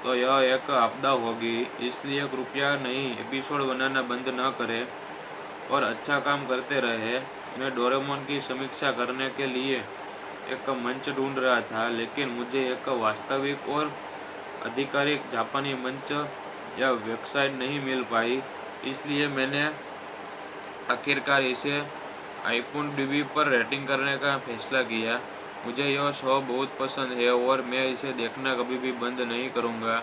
तो यह एक आपदा होगी, इसलिए कृपया नई एपिसोड बनाना बंद न करें और अच्छा काम करते रहे। मैं डोरेमोन की समीक्षा करने के लिए एक मंच ढूंढ रहा था, लेकिन मुझे एक वास्तविक और आधिकारिक जापानी मंच या वेबसाइट नहीं मिल पाई, इसलिए मैंने आखिरकार इसे IMDb पर रेटिंग करने का फैसला किया। मुझे यह शो बहुत पसंद है और मैं इसे देखना कभी भी बंद नहीं करूँगा।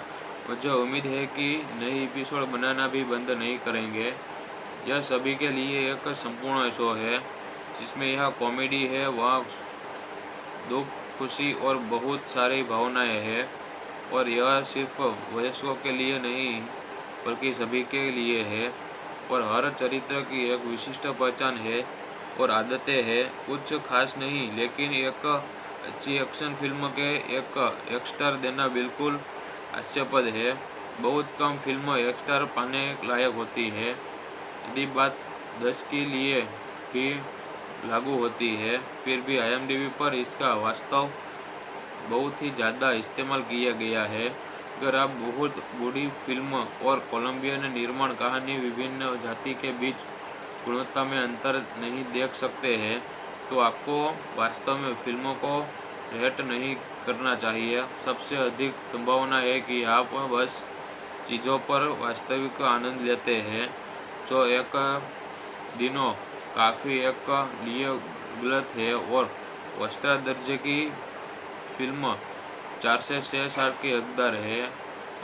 मुझे उम्मीद है कि नई एपिसोड बनाना भी बंद नहीं करेंगे। यह सभी के लिए एक संपूर्ण शो है, जिसमें यह कॉमेडी है, वहाँ दुख, खुशी और बहुत सारी भावनाएं हैं, और यह सिर्फ वयस्कों के लिए नहीं बल्कि सभी के लिए है। और हर चरित्र की एक विशिष्ट पहचान है और आदतें हैं। कुछ खास नहीं, लेकिन एक अच्छी एक्शन फिल्म के एक स्टार देना बिल्कुल हास्यास्पद है। बहुत कम फिल्म एक स्टार पाने लायक होती है। यदि बात 10 के लिए भी लागू होती है, फिर भी IMDb पर इसका वास्तव बहुत ही ज़्यादा इस्तेमाल किया गया है। अगर आप बहुत बड़ी फिल्म और कोलंबियन निर्माण कहानी विभिन्न जाति के बीच गुणवत्ता में अंतर नहीं देख सकते हैं, तो आपको वास्तव में फिल्मों को रेट नहीं करना चाहिए। सबसे अधिक संभावना है कि आप बस चीज़ों पर वास्तविक आनंद लेते हैं, जो एक दिनों काफ़ी एक लिए गलत है। और औसत दर्जे की फिल्म 4 से 6 स्टार की हकदार है,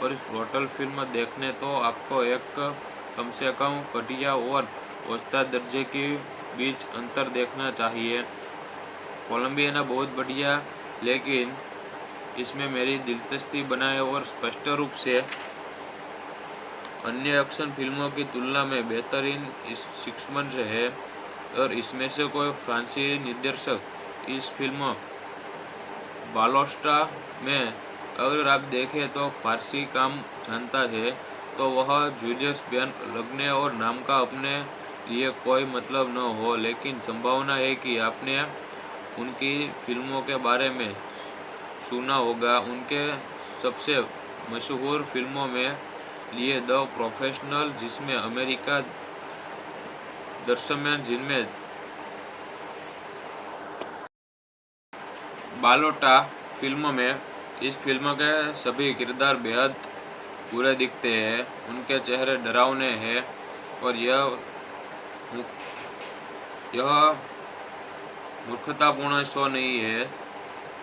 और इस टोटल फिल्म देखने तो आपको एक कम से कम घटिया और औसत दर्जे के बीच अंतर देखना चाहिए। कोलंबियाना बहुत बढ़िया, लेकिन इसमें मेरी दिलचस्पी बनाए और स्पष्ट रूप से अन्य एक्शन फिल्मों की तुलना में बेहतरीन इस सिक्समंच है। और इसमें से कोई फ्रांसीसी निर्देशक इस फिल्म बालोस्टा में अगर आप देखें तो फारसी काम जानता है, तो वह जूलियस बेन लगने और नाम का अपने लिए कोई मतलब न हो, लेकिन संभावना है कि आपने उनकी फिल्मों के बारे में सुना होगा। उनके सबसे मशहूर फिल्मों में लिए द प्रोफेशनल, जिसमें अमेरिका दृश्यमान, जिनमें बालोटा फिल्म में इस फिल्म के सभी किरदार बेहद बुरे दिखते हैं। उनके चेहरे डरावने हैं, और यह मूर्खतापूर्ण शो नहीं है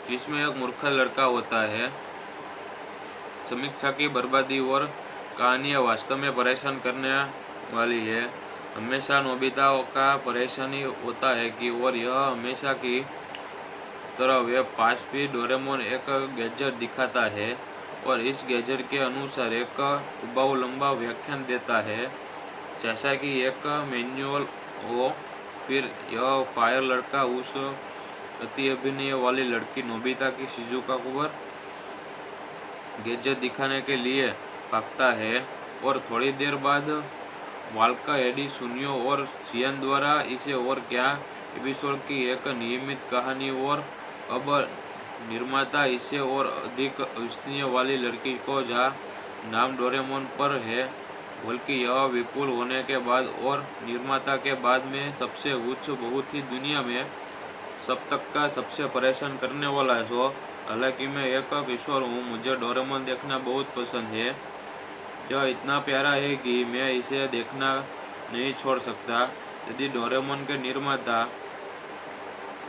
जिसमें एक मूर्ख लड़का होता है। समीक्षा की बर्बादी और कहानियाँ वास्तव में परेशान करने वाली है। हमेशा नोबिता का परेशानी होता है कि और यह हमेशा की तरह वे पास भी डोरेमोन एक गैजेट दिखाता है, और इस गैजेट के अनुसार एक उबाऊ लंबा व्याख्यान देता है, जैसा कि एक मैनुअल हो। फिर यह फायर लड़का उस अति अभिनय वाली लड़की नोबिता की शिजुका पर गैजेट दिखाने के लिए भागता है, और थोड़ी देर बाद वाल्का, एडी, सुनियो और चियान द्वारा इसे और क्या एपिसोड की एक नियमित कहानी, और अब निर्माता इसे और अधिक विश्वसनीय वाली लड़की को जहाँ नाम डोरेमोन पर है, बल्कि यह विपुल होने के बाद और निर्माता के बाद में सबसे उच्च, बहुत ही दुनिया में सब तक का सबसे परेशान करने वाला शो। हालांकि मैं एक किशोर हूँ, मुझे डोरेमोन देखना बहुत पसंद है। यह इतना प्यारा है कि मैं इसे देखना नहीं छोड़ सकता। यदि डोरेमोन के निर्माता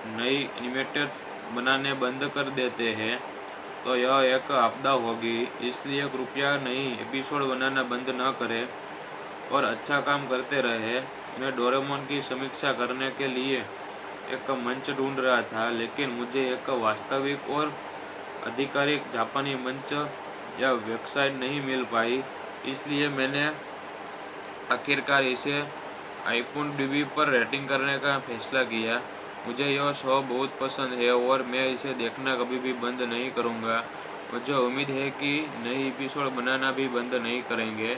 नई एनिमेटेड बनाने बंद कर देते हैं, तो यह एक आपदा होगी, इसलिए कृपया नई एपिसोड बनाना बंद न करें और अच्छा काम करते रहे। मैं डोरेमोन की समीक्षा करने के लिए एक मंच ढूंढ रहा था, लेकिन मुझे एक वास्तविक और आधिकारिक जापानी मंच या वेबसाइट नहीं मिल पाई, इसलिए मैंने आखिरकार इसे IMDb पर रेटिंग करने का फैसला किया। मुझे यह शो बहुत पसंद है और मैं इसे देखना कभी भी बंद नहीं करूँगा। मुझे उम्मीद है कि नई एपिसोड बनाना भी बंद नहीं करेंगे।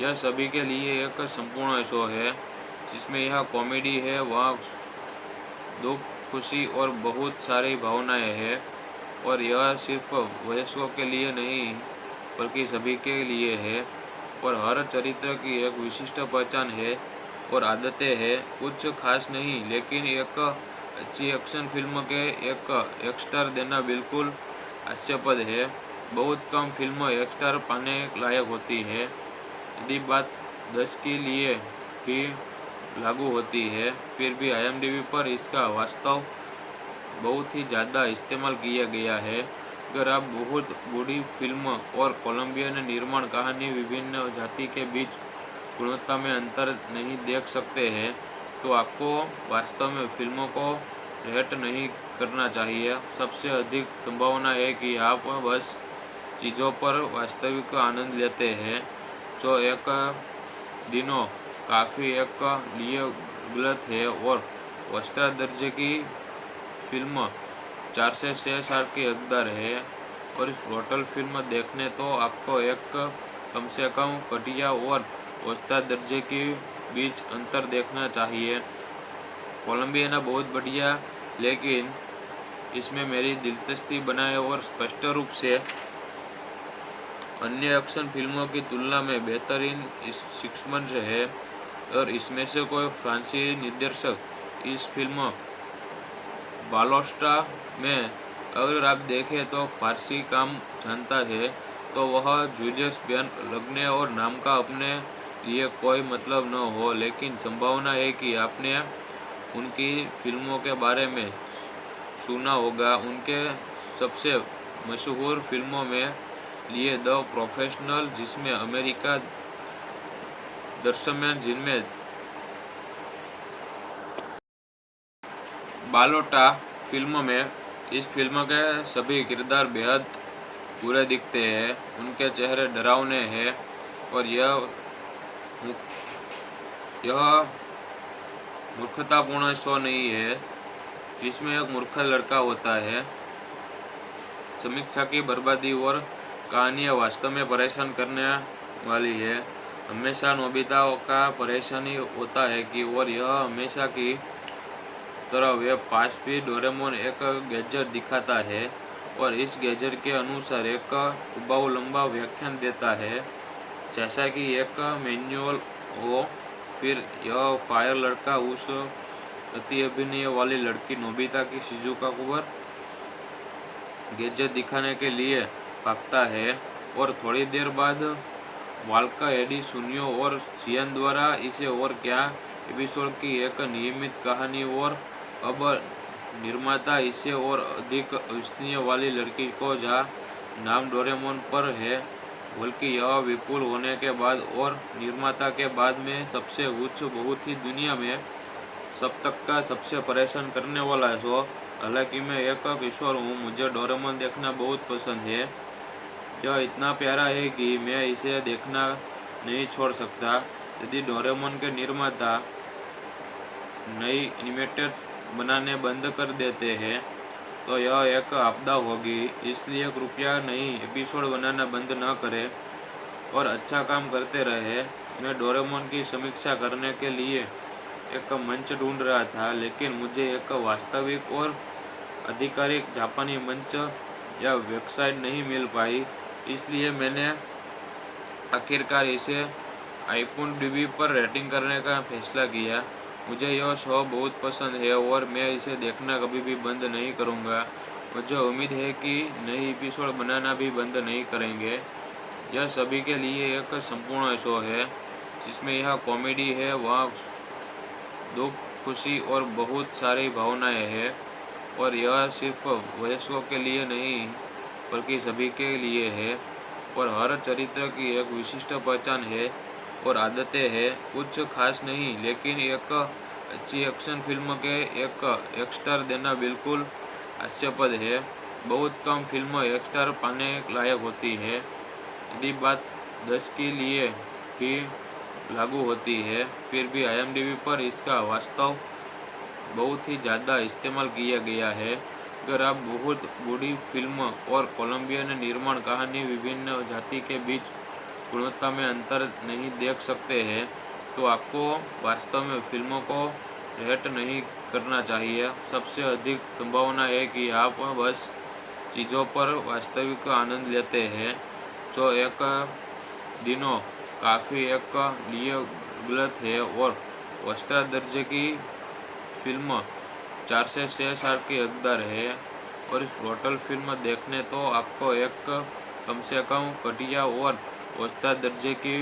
यह सभी के लिए एक संपूर्ण शो है, जिसमें यह कॉमेडी है, वहाँ दुख, खुशी और बहुत सारी भावनाएं हैं, और यह सिर्फ वयस्कों के लिए नहीं बल्कि सभी के लिए है और हर चरित्र की एक विशिष्ट पहचान है और आदतें हैं। कुछ खास नहीं, लेकिन एक अच्छी एक्शन फिल्म के एक स्टार देना बिल्कुल हास्यास्पद है। बहुत कम फिल्म एक स्टार पाने लायक होती है। यदि बात 10 के लिए भी लागू होती है, फिर भी IMDb पर इसका वास्तव बहुत ही ज़्यादा इस्तेमाल किया गया है। अगर आप बहुत बड़ी फिल्म और कोलंबियन निर्माण कहानी विभिन्न जाति के बीच गुणवत्ता में अंतर नहीं देख सकते हैं, तो आपको वास्तव में फिल्मों को रेट नहीं करना चाहिए। सबसे अधिक संभावना है कि आप बस चीज़ों पर वास्तविक आनंद लेते हैं, जो एक दिनों काफ़ी एक लिए गलत है। और स्टार दर्जे की फिल्म 4 से 6 स्टार की हकदार है। और इस टोटल फिल्म देखने तो आपको एक कम से कम घटिया और औसत दर्जे के बीच अंतर देखना चाहिए। कोलंबिया बहुत बढ़िया, लेकिन इसमें मेरी दिलचस्पी बनाए और स्पष्ट रूप से अन्य एक्शन फिल्मों की तुलना में बेहतरीन शिक्षमंच है। और इसमें से कोई फ्रांसीसी निर्देशक इस फिल्म बालोस्टा में अगर आप देखें तो फारसी काम जानता है, तो वह जूलियस बेन लगने और नाम का अपने लिए कोई मतलब न हो, लेकिन संभावना है कि आपने उनकी फिल्मों के बारे में सुना होगा। उनके सबसे मशहूर फिल्मों में लिए द प्रोफेशनल, जिसमें अमेरिका दृश्यमान, जिनमें बालोटा फिल्म में इस फिल्म के सभी किरदार बेहद बुरे दिखते हैं। उनके चेहरे डरावने हैं और यह मूर्खतापूर्ण शो नहीं है जिसमें एक मूर्ख लड़का होता है। समीक्षा की बर्बादी और कहानियाँ वास्तव में परेशान करने वाली है। हमेशा नोबिता का परेशानी होता है कि और यह हमेशा की तरह वे पास भी डोरेमोन एक गैजेट दिखाता है और इस गैजेट के अनुसार एक उबाऊ लंबा व्याख्यान देता है, जैसा कि एक मैनुअल हो। फिर यह फायर लड़का उस अति अभिनय वाली लड़की नोबिता की शिजुका पर गैजेट दिखाने के लिए भागता है और थोड़ी देर बाद वाल्का एडी सुनियो और जियान द्वारा इसे और क्या एपिसोड की एक नियमित कहानी। और अब निर्माता इसे और अधिक अविश्वसनीय वाली लड़की को जहाँ नाम डोरेमोन पर है, बल्कि यह विपुल होने के बाद और निर्माता के बाद में सबसे उच्च, बहुत ही दुनिया में सब तक का सबसे परेशान करने वाला शो। हालांकि मैं एक किशोर हूँ, मुझे डोरेमोन देखना बहुत पसंद है। यह इतना प्यारा है कि मैं इसे देखना नहीं छोड़ सकता। यदि डोरेमोन के निर्माता नई एनिमेटेड बनाने बंद कर देते हैं, तो यह एक आपदा होगी। इसलिए कृपया नई एपिसोड बनाना बंद न करें और अच्छा काम करते रहे। मैं डोरेमोन की समीक्षा करने के लिए एक मंच ढूंढ रहा था, लेकिन मुझे एक वास्तविक और आधिकारिक जापानी मंच या वेबसाइट नहीं मिल पाई। इसलिए मैंने आखिरकार इसे IMDb पर रेटिंग करने का फैसला किया। मुझे यह शो बहुत पसंद है और मैं इसे देखना कभी भी बंद नहीं करूँगा। मुझे उम्मीद है कि नई एपिसोड बनाना भी बंद नहीं करेंगे। यह सभी के लिए एक संपूर्ण शो है, जिसमें यह कॉमेडी है, वहाँ दुख, खुशी और बहुत सारी भावनाएं हैं। और यह सिर्फ वयस्कों के लिए नहीं, बल्कि सभी के लिए है और हर चरित्र की एक विशिष्ट पहचान है और आदतें हैं। कुछ खास नहीं, लेकिन एक अच्छी एक्शन फिल्म के एक स्टार देना बिल्कुल हास्यास्पद है। बहुत कम फिल्म एक स्टार पाने लायक होती है। यदि बात 10 के लिए भी लागू होती है, फिर भी IMDb पर इसका वास्तव बहुत ही ज़्यादा इस्तेमाल किया गया है। अगर आप बहुत बड़ी फिल्म और कोलंबियन निर्माण कहानी विभिन्न जाति के बीच गुणवत्ता में अंतर नहीं देख सकते हैं, तो आपको वास्तव में फिल्मों को रेट नहीं करना चाहिए। सबसे अधिक संभावना है कि आप बस चीज़ों पर वास्तविक आनंद लेते हैं, जो एक दिनों काफ़ी एक लिए गलत है और औसत दर्जे की फिल्म 4 से 6 स्टार की हकदार है। और इस टोटल फिल्म देखने तो आपको एक कम से कम घटिया और औसत दर्जे के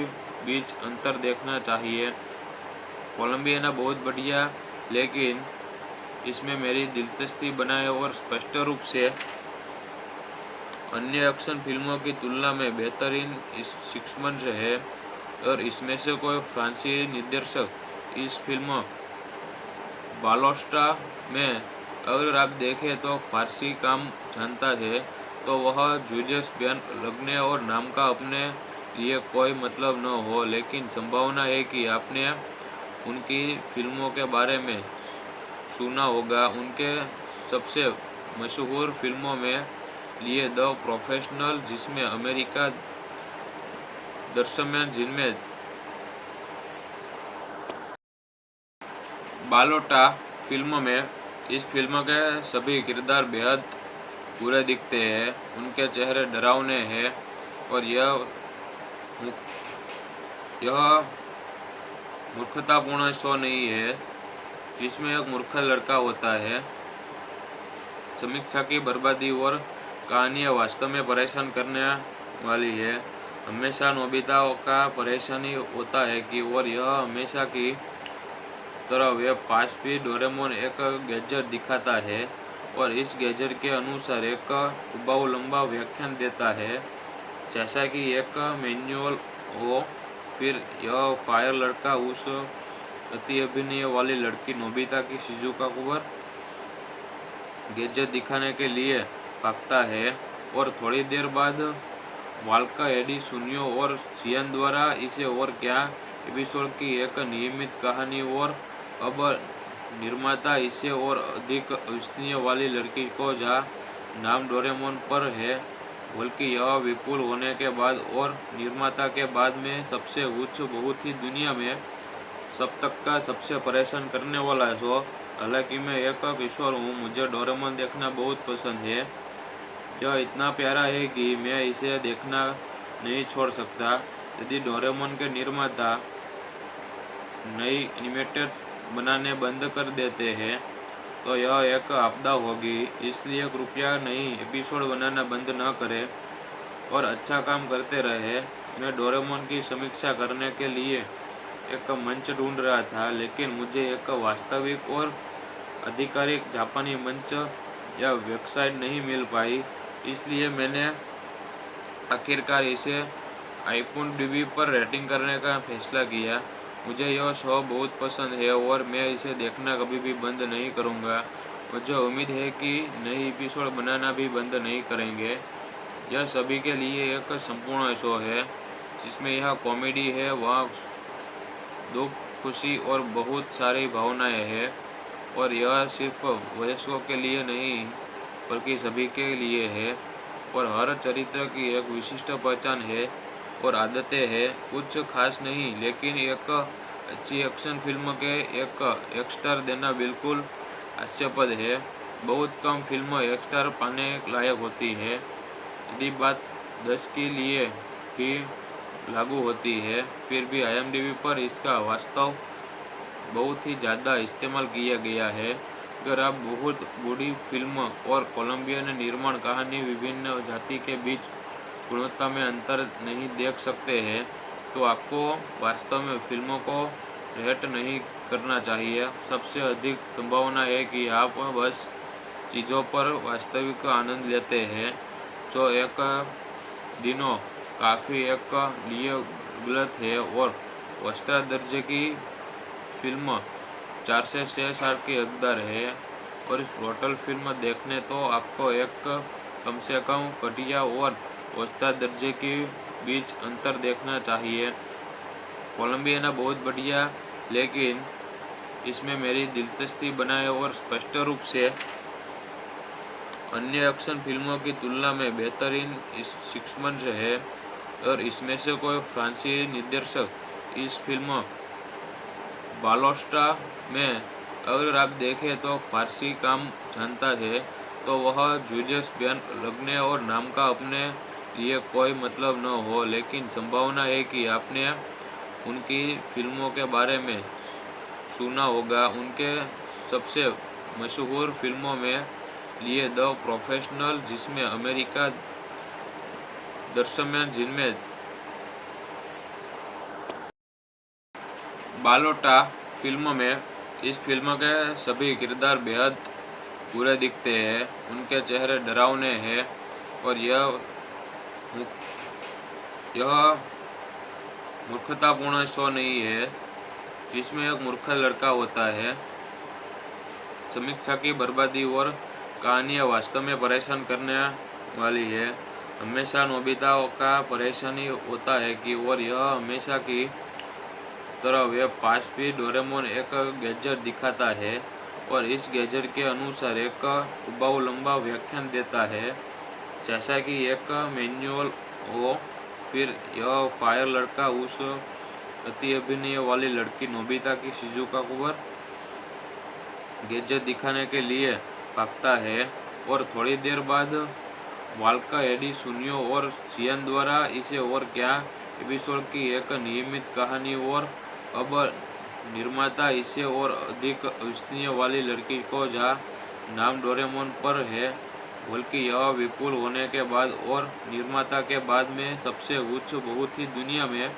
बीच अंतर देखना चाहिए। कोलंबिया बहुत बढ़िया, लेकिन इसमें मेरी दिलचस्पी बनाए और स्पष्ट रूप से अन्य एक्शन फिल्मों की तुलना में बेहतरीन सिक्समंस है। और इसमें से कोई फ्रांसीसी निर्देशक इस फिल्म बालोस्टा में अगर आप देखें तो फारसी काम जानता है, तो वह जूलियस लगने और नाम का अपने लिए कोई मतलब न हो, लेकिन संभावना है कि आपने उनकी फिल्मों के बारे में सुना होगा। उनके सबसे मशहूर फिल्मों में लिए द प्रोफेशनल, जिसमें अमेरिका दृश्यमान, जिनमें बालोटा फिल्म में इस फिल्म के सभी किरदार बेहद बुरे दिखते हैं। उनके चेहरे डरावने हैं और यह मूर्खतापूर्ण शो नहीं है जिसमें एक मूर्ख लड़का होता है। समीक्षा की बर्बादी और कहानियाँ वास्तव में परेशान करने वाली है। हमेशा नोबिता का परेशानी होता है कि और यह हमेशा की तरह वे पास भी डोरेमोन एक गैजेट दिखाता है और इस गैजेट के अनुसार एक उबाऊ लंबा व्याख्यान देता है, जैसा कि एक मैनुअल हो। फिर यह फायर लड़का उस अति अभिनय वाली लड़की नोबिता की शिजुका पर गैजेट दिखाने के लिए भागता है और थोड़ी देर बाद वाल्का एडी सुनियो और जियान द्वारा इसे और क्या एपिसोड की एक नियमित कहानी और अब निर्माता इसे और अधिक अविश्वसनीय वाली लड़की को जहाँ नाम डोरेमोन पर है, बल्कि यह विपुल होने के बाद और निर्माता के बाद में सबसे उच्च, बहुत ही दुनिया में सब तक का सबसे परेशान करने वाला शो। हालांकि मैं एक किशोर हूँ, मुझे डोरेमोन देखना बहुत पसंद है। यह इतना प्यारा है कि मैं इसे देखना नहीं छोड़ सकता। यदि डोरेमोन के निर्माता नई एनिमेटेड बनाने बंद कर देते हैं तो यह एक आपदा होगी, इसलिए कृपया नई एपिसोड बनाना बंद न करें और अच्छा काम करते रहे। मैं डोरेमोन की समीक्षा करने के लिए एक मंच ढूंढ रहा था, लेकिन मुझे एक वास्तविक और आधिकारिक जापानी मंच या वेबसाइट नहीं मिल पाई, इसलिए मैंने आखिरकार इसे IMDb पर रेटिंग करने का फैसला किया। मुझे यह शो बहुत पसंद है और मैं इसे देखना कभी भी बंद नहीं करूँगा। मुझे उम्मीद है कि नई एपिसोड बनाना भी बंद नहीं करेंगे। यह सभी के लिए एक संपूर्ण शो है, जिसमें यह कॉमेडी है, वहाँ दुख, खुशी और बहुत सारी भावनाएं हैं। और यह सिर्फ वयस्कों के लिए नहीं बल्कि सभी के लिए है। और हर चरित्र की एक विशिष्ट पहचान है और आदतें हैं। कुछ खास नहीं, लेकिन एक अच्छी एक्शन फिल्म के एक स्टार देना बिल्कुल हास्यास्पद है। बहुत कम फिल्म एक स्टार पाने लायक होती है। यदि बात 10 के लिए भी लागू होती है, फिर भी IMDb पर इसका वास्तव बहुत ही ज़्यादा इस्तेमाल किया गया है। अगर आप बहुत बड़ी फिल्म और कोलंबियन निर्माण कहानी विभिन्न जाति के बीच गुणवत्ता में अंतर नहीं देख सकते हैं, तो आपको वास्तव में फिल्मों को रेट नहीं करना चाहिए। सबसे अधिक संभावना है कि आप बस चीज़ों पर वास्तविक आनंद लेते हैं, जो एक दिनों काफ़ी एक लिए गलत है और औसत दर्जे की फिल्म 4 से 6 स्टार की हकदार है। और इस टोटल फिल्म देखने तो आपको एक कम से कम घटिया और औसत दर्जे के बीच अंतर देखना चाहिए। कोलंबिया बहुत बढ़िया, लेकिन इसमें मेरी दिलचस्पी बनाए और स्पष्ट रूप से अन्य एक्शन फिल्मों की तुलना में बेहतरीन सिक्समंस है। और इसमें से कोई फ्रांसीसी निर्देशक इस फिल्म बालोस्टा में अगर आप देखें तो फारसी काम जानता है, तो वह जूलियस लगने और नाम का अपने लिए कोई मतलब न हो, लेकिन संभावना है कि आपने उनकी फिल्मों के बारे में सुना होगा। उनके सबसे मशहूर फिल्मों में लिए द प्रोफेशनल, जिसमें अमेरिका दृश्यमान, जिनमें बालोटा फिल्म में इस फिल्म के सभी किरदार बेहद बुरे दिखते हैं। उनके चेहरे डरावने हैं और यह मूर्खतापूर्ण शो नहीं है जिसमें एक मूर्ख लड़का होता है। समीक्षा की बर्बादी और कहानियाँ वास्तव में परेशान करने वाली है। हमेशा नोबिता का परेशानी होता है कि और यह हमेशा की तरह वे पास भी डोरेमोन एक गैजेट दिखाता है और इस गैजेट के अनुसार एक उबाऊ लंबा व्याख्यान देता है, जैसा कि एक मैनुअल हो। फिर यह फायर लड़का उस अति अभिनय वाली लड़की नोबिता की शिजुका पर गैजेट दिखाने के लिए भागता है और थोड़ी देर बाद वाल्का, एडी, सुनियो और चियन द्वारा इसे और क्या एपिसोड की एक नियमित कहानी और अब निर्माता इसे और अधिक विश्वसनीय वाली लड़की को जहाँ नाम डोरेमोन पर है, बल्कि यह विपुल होने के बाद और निर्माता के बाद में सबसे उच्च, बहुत ही दुनिया में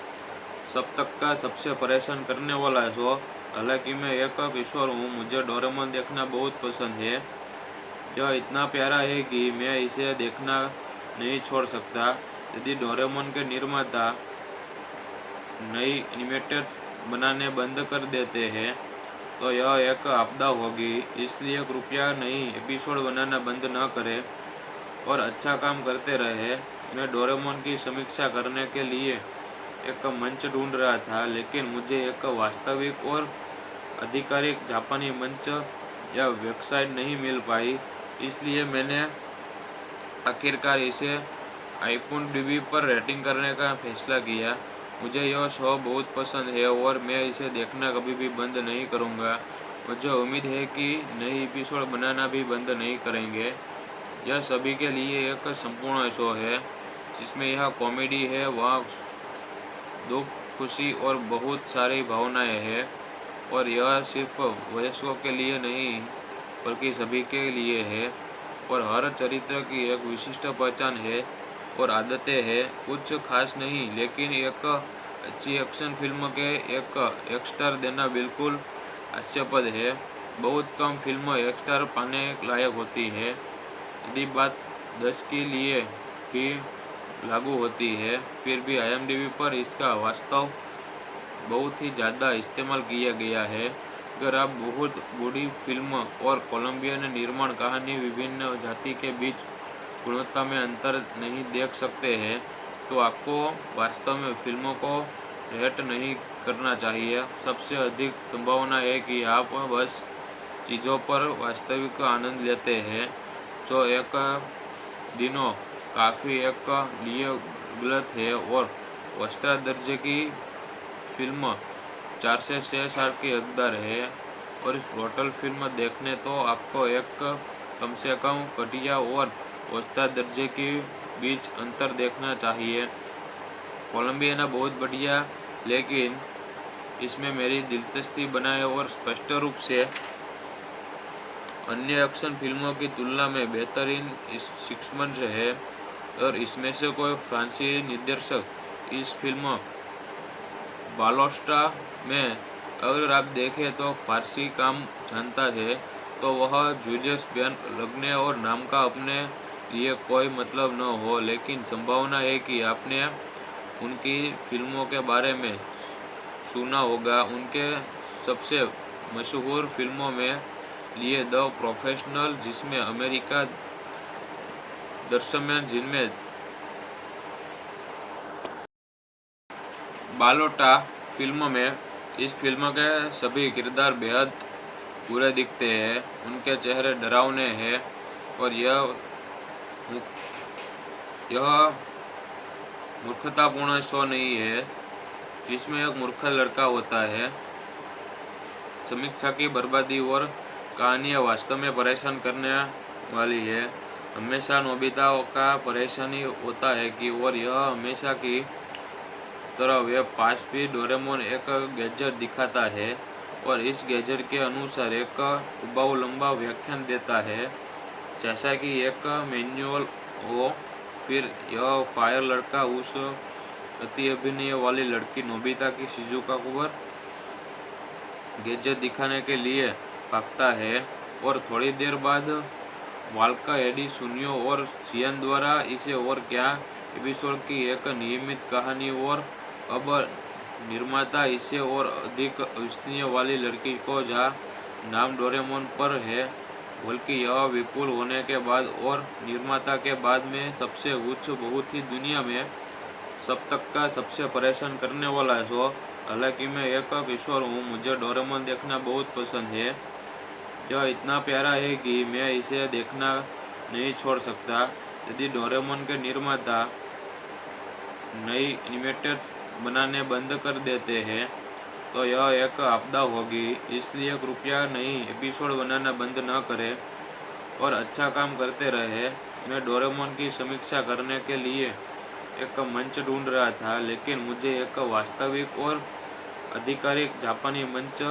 सब तक का सबसे परेशान करने वाला शो। हालांकि मैं एक किशोर हूँ, मुझे डोरेमोन देखना बहुत पसंद है। यह इतना प्यारा है कि मैं इसे देखना नहीं छोड़ सकता। यदि डोरेमोन के निर्माता नई एनिमेटेड बनाने बंद कर देते हैं तो यह एक आपदा होगी, इसलिए कृपया नई एपिसोड बनाना बंद न करें और अच्छा काम करते रहे। मैं डोरेमोन की समीक्षा करने के लिए एक मंच ढूंढ रहा था, लेकिन मुझे एक वास्तविक और आधिकारिक जापानी मंच या वेबसाइट नहीं मिल पाई, इसलिए मैंने आखिरकार इसे IMDb पर रेटिंग करने का फैसला किया। मुझे यह शो बहुत पसंद है और मैं इसे देखना कभी भी बंद नहीं करूँगा। मुझे उम्मीद है कि नई एपिसोड बनाना भी बंद नहीं करेंगे। यह सभी के लिए एक संपूर्ण शो है, जिसमें यह कॉमेडी है, वहाँ दुख, खुशी और बहुत सारी भावनाएं हैं, और यह सिर्फ वयस्कों के लिए नहीं बल्कि सभी के लिए है। और हर चरित्र की एक विशिष्ट पहचान है और आदतें हैं। कुछ खास नहीं, लेकिन एक अच्छी एक्शन फिल्म के एक स्टार देना बिल्कुल हास्यास्पद है। बहुत कम फिल्म एक स्टार पाने लायक होती है। यदि बात 10 के लिए भी लागू होती है, फिर भी IMDb पर इसका वास्तव बहुत ही ज़्यादा इस्तेमाल किया गया है। अगर आप बहुत बड़ी फिल्म और कोलंबियन निर्माण कहानी विभिन्न जाति के बीच गुणवत्ता में अंतर नहीं देख सकते हैं, तो आपको वास्तव में फिल्मों को रेट नहीं करना चाहिए। सबसे अधिक संभावना है कि आप बस चीज़ों पर वास्तविक आनंद लेते हैं, जो एक दिनों काफ़ी एक लिए गलत है। और वस्त्रा दर्जे की फिल्म 4 से 6 स्टार की हकदार है, और इस ब्रूटल फिल्म देखने तो आपको एक कम से कम घटिया और औसत दर्जे के बीच अंतर देखना चाहिए। कोलंबियाना बहुत बढ़िया, लेकिन इसमें मेरी दिलचस्पी बनाए और स्पष्ट रूप से अन्य एक्शन फिल्मों की तुलना में बेहतरीन सिक्समंस है, और इसमें से कोई फ्रांसीसी निर्देशक इस फिल्म बालोस्टा में अगर आप देखें तो फारसी काम जानता है, तो वह जूलियस बेन लगने और नाम का अपने लिए कोई मतलब न हो, लेकिन संभावना है कि आपने उनकी फिल्मों के बारे में सुना होगा। उनके सबसे मशहूर फिल्मों में लिए द प्रोफेशनल, जिसमें अमेरिका दृश्यमान, जिनमें बालोटा फिल्म में इस फिल्म के सभी किरदार बेहद बुरे दिखते हैं। उनके चेहरे डरावने हैं और यह मूर्खतापूर्ण शो नहीं है जिसमें एक मूर्ख लड़का होता है। समीक्षा की बर्बादी और कहानियाँ वास्तव में परेशान करने वाली है। हमेशा नोबिता का परेशानी होता है कि और यह हमेशा की तरह वे पास भी डोरेमोन एक गैजेट दिखाता है और इस गैजेट के अनुसार एक बहुत लंबा व्याख्यान देता है, जैसा कि एक मैनुअल हो। फिर यह फायर लड़का उस अति अभिनय वाली लड़की नोबिता की शिजुका को गैजेट दिखाने के लिए भागता है और थोड़ी देर बाद वाल्का एडी सुनियो और चियन द्वारा इसे और क्या एपिसोड की एक नियमित कहानी और अब निर्माता इसे और अधिक विश्वसनीय वाली लड़की को जहाँ नाम डोरेमोन पर है, बल्कि यह विपुल होने के बाद और निर्माता के बाद में सबसे उच्च बहुत ही दुनिया में सब तक का सबसे परेशान करने वाला शो। हालांकि मैं एक किशोर हूँ, मुझे डोरेमोन देखना बहुत पसंद है। यह इतना प्यारा है कि मैं इसे देखना नहीं छोड़ सकता। यदि डोरेमोन के निर्माता नई एनिमेटेड बनाने बंद कर देते हैं तो यह एक आपदा होगी, इसलिए कृपया नई एपिसोड बनाना बंद न करें और अच्छा काम करते रहे। मैं डोरेमोन की समीक्षा करने के लिए एक मंच ढूंढ रहा था, लेकिन मुझे एक वास्तविक और आधिकारिक जापानी मंच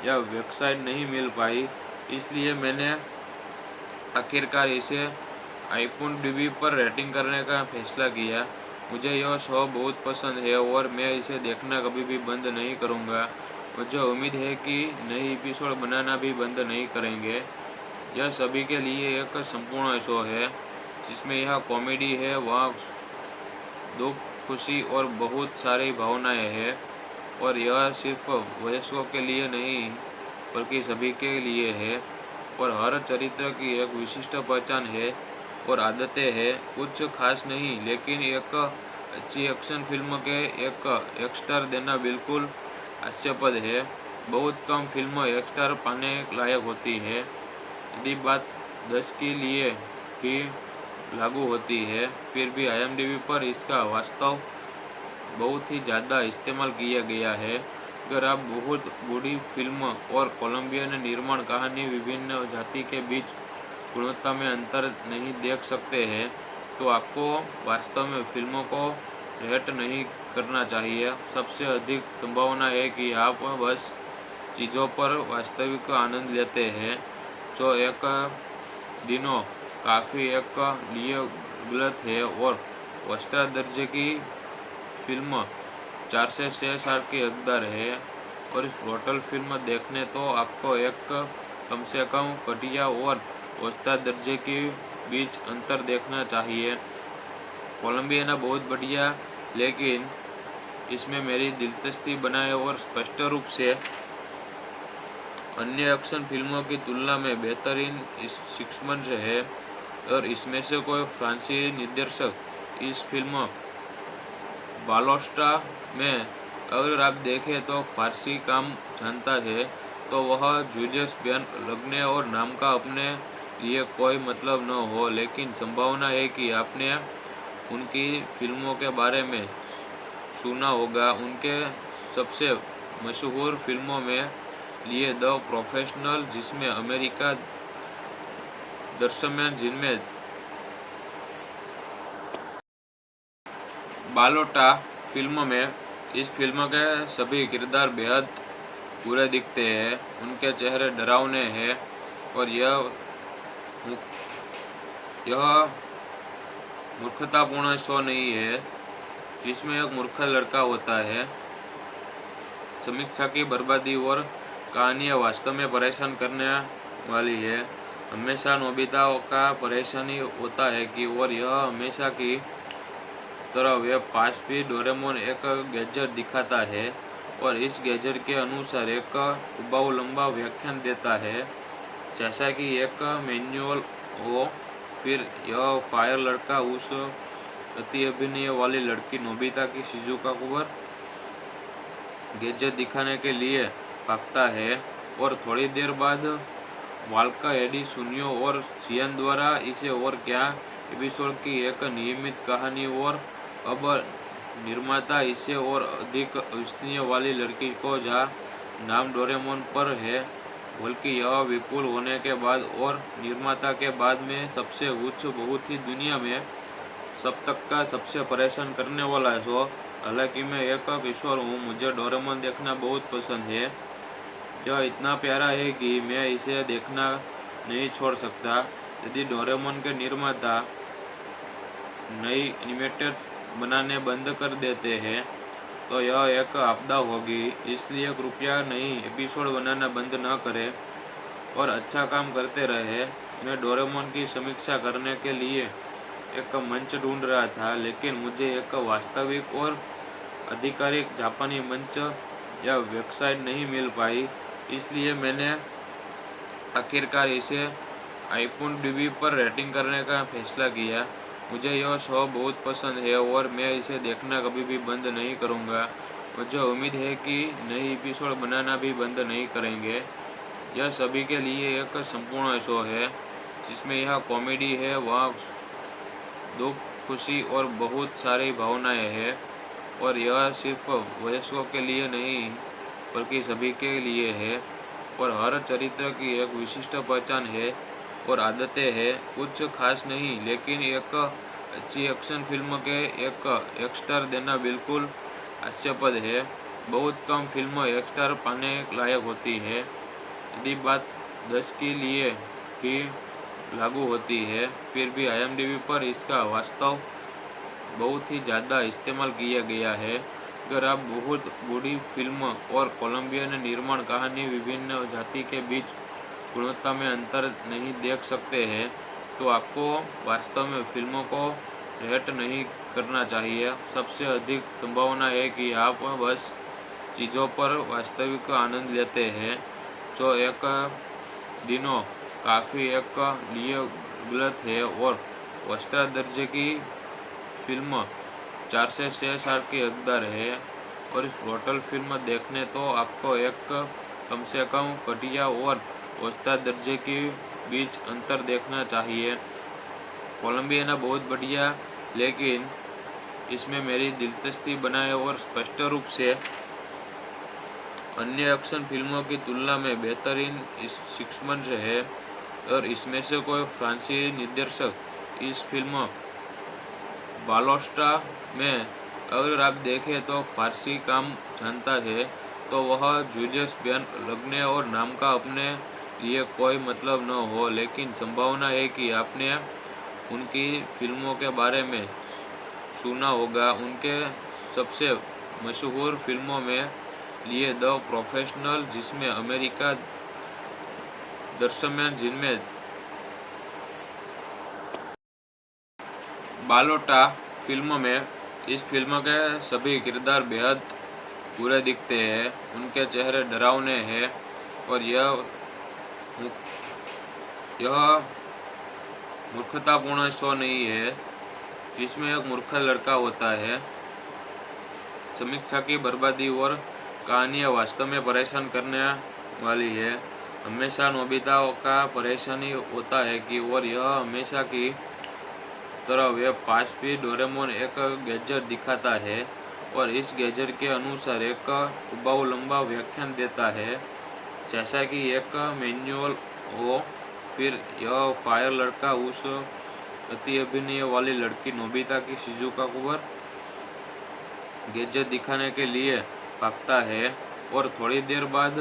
या वेबसाइट नहीं मिल पाई, इसलिए मैंने आखिरकार इसे IMDb पर रेटिंग करने का फैसला किया। मुझे यह शो बहुत पसंद है और मैं इसे देखना कभी भी बंद नहीं करूँगा। मुझे उम्मीद है कि नई एपिसोड बनाना भी बंद नहीं करेंगे। यह सभी के लिए एक संपूर्ण शो है, जिसमें यह कॉमेडी है, वहाँ दुख, खुशी और बहुत सारी भावनाएं हैं, और यह सिर्फ वयस्कों के लिए नहीं बल्कि सभी के लिए है। और हर चरित्र की एक विशिष्ट पहचान है और आदतें हैं। कुछ खास नहीं, लेकिन एक अच्छी एक्शन फिल्म के एक स्टार देना बिल्कुल हास्यास्पद है। बहुत कम फिल्म एक स्टार पाने लायक होती है। यदि बात 10 के लिए भी लागू होती है, फिर भी IMDb पर इसका वास्तव बहुत ही ज़्यादा इस्तेमाल किया गया है। अगर आप बहुत बड़ी फिल्म और कोलंबियन निर्माण कहानी विभिन्न जाति के बीच गुणवत्ता में अंतर नहीं देख सकते हैं, तो आपको वास्तव में फिल्मों को रेट नहीं करना चाहिए। सबसे अधिक संभावना है कि आप बस चीज़ों पर वास्तविक आनंद लेते हैं, जो एक दिनों काफ़ी एक लिए गलत है। और औसत दर्जे की फिल्म 4 से 6 स्टार की हकदार है, और इस टोटल फिल्म देखने तो आपको एक कम से कम घटिया और औसत दर्जे के बीच अंतर देखना चाहिए। कोलंबियाना बहुत बढ़िया, लेकिन इसमें मेरी दिलचस्पी बनाए और स्पष्ट रूप से अन्य एक्शन फिल्मों की तुलना में बेहतरीन शिक्षमंच है। और इसमें से कोई फ्रांसीसी निर्देशक इस फिल्म बालोस्टा में अगर आप देखें तो फारसी काम जानता है, तो वह जूलियस बेन लगने और नाम का अपने लिए कोई मतलब न हो, लेकिन संभावना है कि आपने उनकी फिल्मों के बारे में सुना होगा। उनके सबसे मशहूर फिल्मों में लिए द प्रोफेशनल, जिसमें अमेरिका दृश्यमान, जिनमें बालोटा फिल्म में इस फिल्म के सभी किरदार बेहद बुरे दिखते हैं। उनके चेहरे डरावने हैं और यह मूर्खतापूर्ण शो नहीं है जिसमें एक मूर्ख लड़का होता है। समीक्षा की बर्बादी और कहानियाँ वास्तव में परेशान करने वाली है। हमेशा नोबिता का परेशानी होता है कि और यह हमेशा की तरह वे पास भी डोरेमोन एक गैजेट दिखाता है और इस गैजेट के अनुसार एक बहुत लंबा व्याख्यान देता है, जैसा कि एक मैनुअल हो। फिर यह फायर लड़का उस अति अभिनय वाली लड़की नोबिता की शिजुका को गैजेट दिखाने के लिए भागता है और थोड़ी देर बाद वाल्का एडी सुनियो और चियन द्वारा इसे और क्या एपिसोड की एक नियमित कहानी और अब निर्माता इसे और अधिक विश्वसनीय वाली लड़की को जहाँ नाम डोरेमोन पर है, बल्कि यह विपुल होने के बाद और निर्माता के बाद में सबसे उच्च बहुत ही दुनिया में सब तक का सबसे परेशान करने वाला है शो। हालांकि मैं एक किशोर हूँ, मुझे डोरेमोन देखना बहुत पसंद है। यह इतना प्यारा है कि मैं इसे देखना नहीं छोड़ सकता। यदि डोरेमोन के निर्माता नई एनिमेटेड बनाने बंद कर देते हैं तो यह एक आपदा होगी। इसलिए कृपया नई एपिसोड बनाना बंद न करें और अच्छा काम करते रहे। मैं डोरेमोन की समीक्षा करने के लिए एक मंच ढूंढ रहा था, लेकिन मुझे एक वास्तविक और आधिकारिक जापानी मंच या वेबसाइट नहीं मिल पाई। इसलिए मैंने आखिरकार इसे IMDb पर रेटिंग करने का फैसला किया। मुझे यह शो बहुत पसंद है और मैं इसे देखना कभी भी बंद नहीं करूँगा। मुझे उम्मीद है कि नई एपिसोड बनाना भी बंद नहीं करेंगे। यह सभी के लिए एक संपूर्ण शो है, जिसमें यह कॉमेडी है, वहाँ दुख, खुशी और बहुत सारी भावनाएं हैं। और यह सिर्फ वयस्कों के लिए नहीं बल्कि सभी के लिए है। और हर चरित्र की एक विशिष्ट पहचान है और आदतें हैं। कुछ खास नहीं, लेकिन एक अच्छी एक्शन फिल्म के एक स्टार देना बिल्कुल हास्यास्पद है। बहुत कम फिल्म एक स्टार पाने लायक होती है। यदि बात 10 के लिए भी लागू होती है, फिर भी IMDb पर इसका वास्तव बहुत ही ज़्यादा इस्तेमाल किया गया है। अगर आप बहुत बड़ी फिल्म और कोलंबियन निर्माण कहानी विभिन्न जाति के बीच गुणवत्ता में अंतर नहीं देख सकते हैं, तो आपको वास्तव में फिल्मों को रेट नहीं करना चाहिए। सबसे अधिक संभावना है कि आप बस चीज़ों पर वास्तविक आनंद लेते हैं, जो एक दिनों काफ़ी एक लिए गलत है। और स्टार दर्जे की फिल्म 4 से 6 स्टार की हकदार है। और इस टोटल फिल्म देखने तो आपको एक कम से कम घटिया और औसत दर्जे के बीच अंतर देखना चाहिए। कोलंबियाना बहुत बढ़िया, लेकिन इसमें मेरी दिलचस्पी बनाए और स्पष्ट रूप से अन्य एक्शन फिल्मों की तुलना में बेहतरीन शिक्षमंच है। और इसमें से कोई फ्रांसीसी निर्देशक इस फिल्म बालोस्टा में अगर आप देखें तो फारसी काम जानता है, तो वह जूलियस बेन लगने और नाम का अपने लिए कोई मतलब न हो। लेकिन संभावना है कि आपने उनकी फिल्मों के बारे में सुना होगा। उनके सबसे मशहूर फिल्मों में लिए द प्रोफेशनल, जिसमें अमेरिका दृश्यमान, जिनमें बालोटा फिल्म में इस फिल्म के सभी किरदार बेहद बुरे दिखते हैं। उनके चेहरे डरावने हैं और यह मूर्खतापूर्ण शो नहीं है जिसमें एक मूर्ख लड़का होता है। समीक्षा की बर्बादी और कहानियाँ वास्तव में परेशान करने वाली है। हमेशा नोबिता का परेशानी होता है कि और यह हमेशा की तरह वे 5 भी डोरेमोन एक गैजेट दिखाता है और इस गैजेट के अनुसार एक उबाऊ लंबा व्याख्यान देता है, जैसा कि एक मैनुअल हो। फिर यह फायर लड़का उस अति अभिनय वाली लड़की नोबिता की शिजुका पर गैजेट दिखाने के लिए भागता है और थोड़ी देर बाद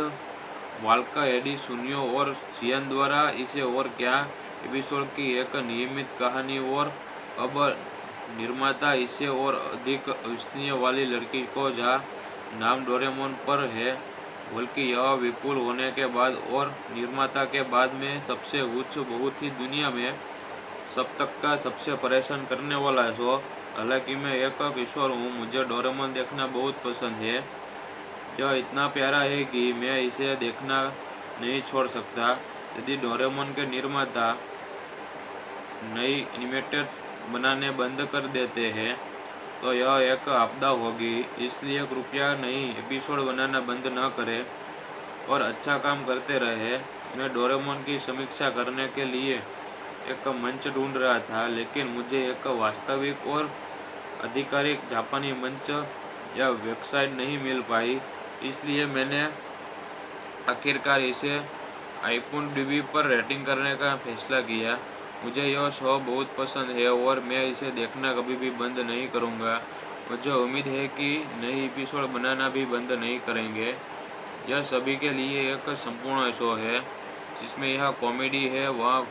वाल्का, एडी, सुनियो और जियान द्वारा इसे और क्या एपिसोड की एक नियमित कहानी। और अब निर्माता इसे और अधिक अविश्वसनीय वाली लड़की को जहाँ नाम डोरेमोन पर है, बल्कि यह विपुल होने के बाद और निर्माता के बाद में सबसे उच्च बहुत ही दुनिया में सब तक का सबसे परेशान करने वाला है शो। हालांकि मैं एक किशोर हूँ, मुझे डोरेमोन देखना बहुत पसंद है। यह इतना प्यारा है कि मैं इसे देखना नहीं छोड़ सकता। यदि डोरेमोन के निर्माता नई एनिमेटेड बनाने बंद कर देते हैं तो यह एक आपदा होगी। इसलिए कृपया नई एपिसोड बनाना बंद न करें और अच्छा काम करते रहे। मैं डोरेमोन की समीक्षा करने के लिए एक मंच ढूंढ रहा था, लेकिन मुझे एक वास्तविक और आधिकारिक जापानी मंच या वेबसाइट नहीं मिल पाई। इसलिए मैंने आखिरकार इसे IMDb पर रेटिंग करने का फैसला किया। मुझे यह शो बहुत पसंद है और मैं इसे देखना कभी भी बंद नहीं करूँगा। मुझे उम्मीद है कि नई एपिसोड बनाना भी बंद नहीं करेंगे। यह सभी के लिए एक संपूर्ण शो है, जिसमें यह कॉमेडी है, वहाँ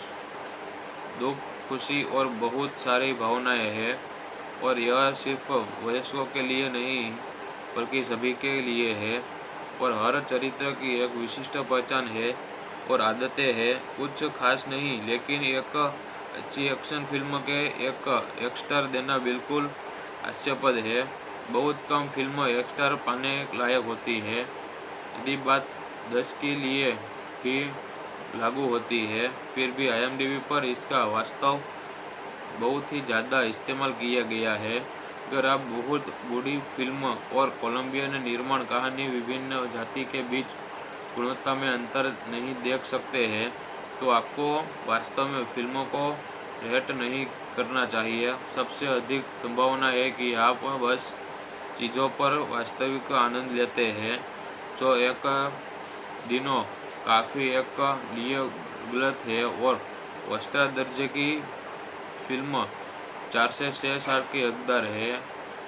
दुख, खुशी और बहुत सारी भावनाएं हैं। और यह सिर्फ वयस्कों के लिए नहीं बल्कि सभी के लिए है। और हर चरित्र की एक विशिष्ट पहचान है और आदतें हैं। कुछ खास नहीं, लेकिन एक अच्छी एक्शन फिल्म के एक स्टार देना बिल्कुल हास्यास्पद है। बहुत कम फिल्म एक स्टार पाने लायक होती है। यदि बात 10 के लिए ही लागू होती है, फिर भी IMDb पर इसका वास्तव बहुत ही ज़्यादा इस्तेमाल किया गया है। अगर आप बहुत बूढ़ी फिल्म और कोलंबियन निर्माण कहानी विभिन्न जाति के बीच गुणवत्ता में अंतर नहीं देख सकते हैं, तो आपको वास्तव में फिल्मों को रेट नहीं करना चाहिए। सबसे अधिक संभावना है कि आप बस चीज़ों पर वास्तविक आनंद लेते हैं, जो एक दिनों काफ़ी एक लिए गलत है। और ऑस्कर दर्जे की फिल्म 4 से 6 स्टार की हकदार है।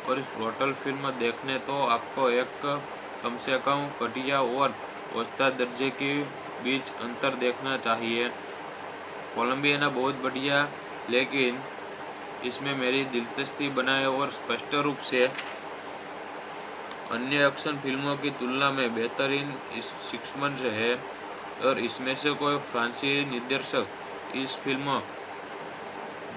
और इस टोटल फिल्म देखने तो आपको एक कम से कम घटिया और औसत दर्जे के बीच अंतर देखना चाहिए। कोलंबियाना बहुत बढ़िया, लेकिन इसमें मेरी दिलचस्पी बनाए और स्पष्ट रूप से अन्य एक्शन फिल्मों की तुलना में बेहतरीन सिक्समंस है। और इसमें से कोई फ्रांसीसी निर्देशक इस फिल्म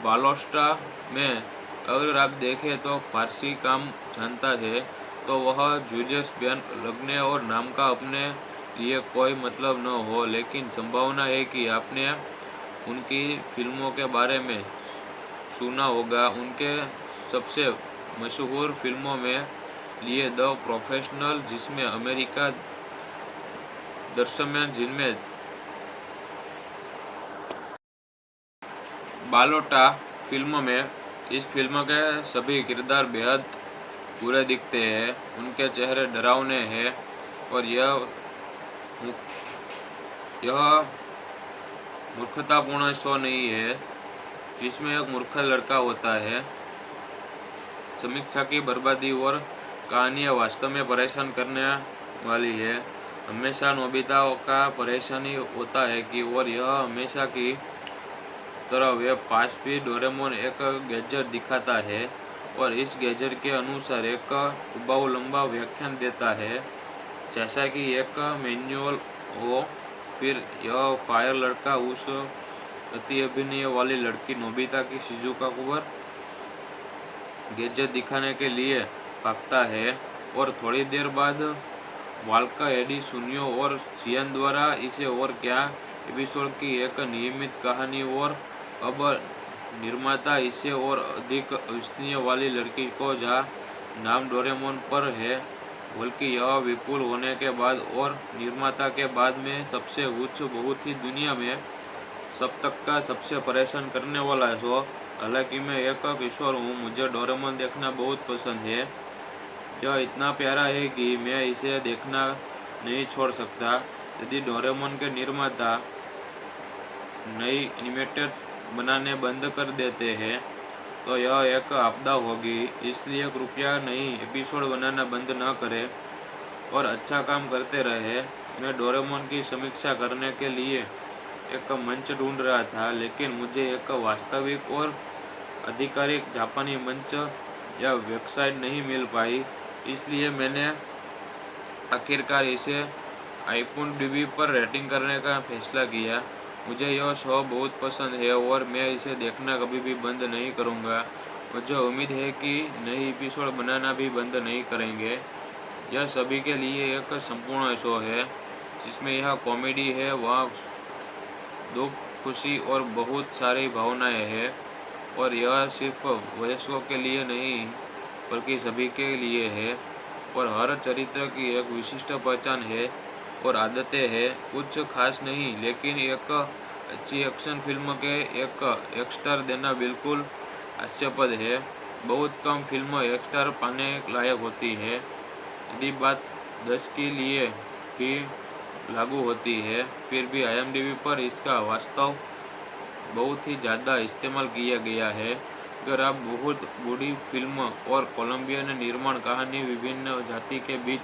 बालोस्टा में अगर आप देखें तो फारसी काम जानता है, तो वह जूलियस लगने और नाम का अपने लिए कोई मतलब न हो। लेकिन संभावना है कि आपने उनकी फिल्मों के बारे में सुना होगा। उनके सबसे मशहूर फिल्मों में लिए द प्रोफेशनल, जिसमें अमेरिका दृश्यमान, जिनमें बालोटा फिल्म में इस फिल्म के सभी किरदार बेहद बुरे दिखते हैं। उनके चेहरे डरावने हैं और यह मूर्खतापूर्ण शो नहीं है जिसमें एक मूर्ख लड़का होता है। समीक्षा की बर्बादी और कहानियाँ वास्तव में परेशान करने वाली है। हमेशा नोबिता का परेशानी होता है कि और यह हमेशा की तरह वे पास भी डोरेमोन एक गैजेट दिखाता है और इस गैजेट के अनुसार एक उबाऊ लंबा व्याख्यान देता है, जैसा कि एक मैनुअल हो। फिर यह फायर लड़का उस अति अभिनय वाली लड़की नोबिता की शिजुका पर गैजेट दिखाने के लिए भागता है। और थोड़ी देर बाद वाल्का, एडी, सुनियो और जियान द्वारा इसे और क्या एपिसोड की एक नियमित कहानी। और अब निर्माता इसे और अधिक अविश्वसनीय वाली लड़की को जहाँ नाम डोरेमोन पर है, बल्कि यह विपुल होने के बाद और निर्माता के बाद में सबसे उच्च, बहुत ही दुनिया में सब तक का सबसे परेशान करने वाला शो। हालांकि मैं एक किशोर हूँ, मुझे डोरेमोन देखना बहुत पसंद है। यह इतना प्यारा है कि मैं इसे देखना नहीं छोड़ सकता। यदि डोरेमोन के निर्माता नई एनिमेटेड बनाने बंद कर देते हैं, तो यह एक आपदा होगी। इसलिए कृपया नई एपिसोड बनाना बंद न करें और अच्छा काम करते रहे। मैं डोरेमोन की समीक्षा करने के लिए एक मंच ढूंढ रहा था, लेकिन मुझे एक वास्तविक और आधिकारिक जापानी मंच या वेबसाइट नहीं मिल पाई। इसलिए मैंने आखिरकार इसे IMDb पर रेटिंग करने का फैसला किया। मुझे यह शो बहुत पसंद है और मैं इसे देखना कभी भी बंद नहीं करूँगा। मुझे उम्मीद है कि नई एपिसोड बनाना भी बंद नहीं करेंगे। यह सभी के लिए एक संपूर्ण शो है, जिसमें यह कॉमेडी है, वहाँ दुख, खुशी और बहुत सारी भावनाएं हैं। और यह सिर्फ वयस्कों के लिए नहीं बल्कि सभी के लिए है। और हर चरित्र की एक विशिष्ट पहचान है और आदतें हैं। कुछ खास नहीं, लेकिन एक अच्छी एक्शन फिल्म के एक स्टार देना बिल्कुल हास्यास्पद है। बहुत कम फिल्म एक स्टार पाने लायक होती है। यदि बात 10 के लिए ही लागू होती है, फिर भी IMDb पर इसका वास्तव बहुत ही ज़्यादा इस्तेमाल किया गया है। अगर आप बहुत बड़ी फिल्म और कोलंबियन निर्माण कहानी विभिन्न जाति के बीच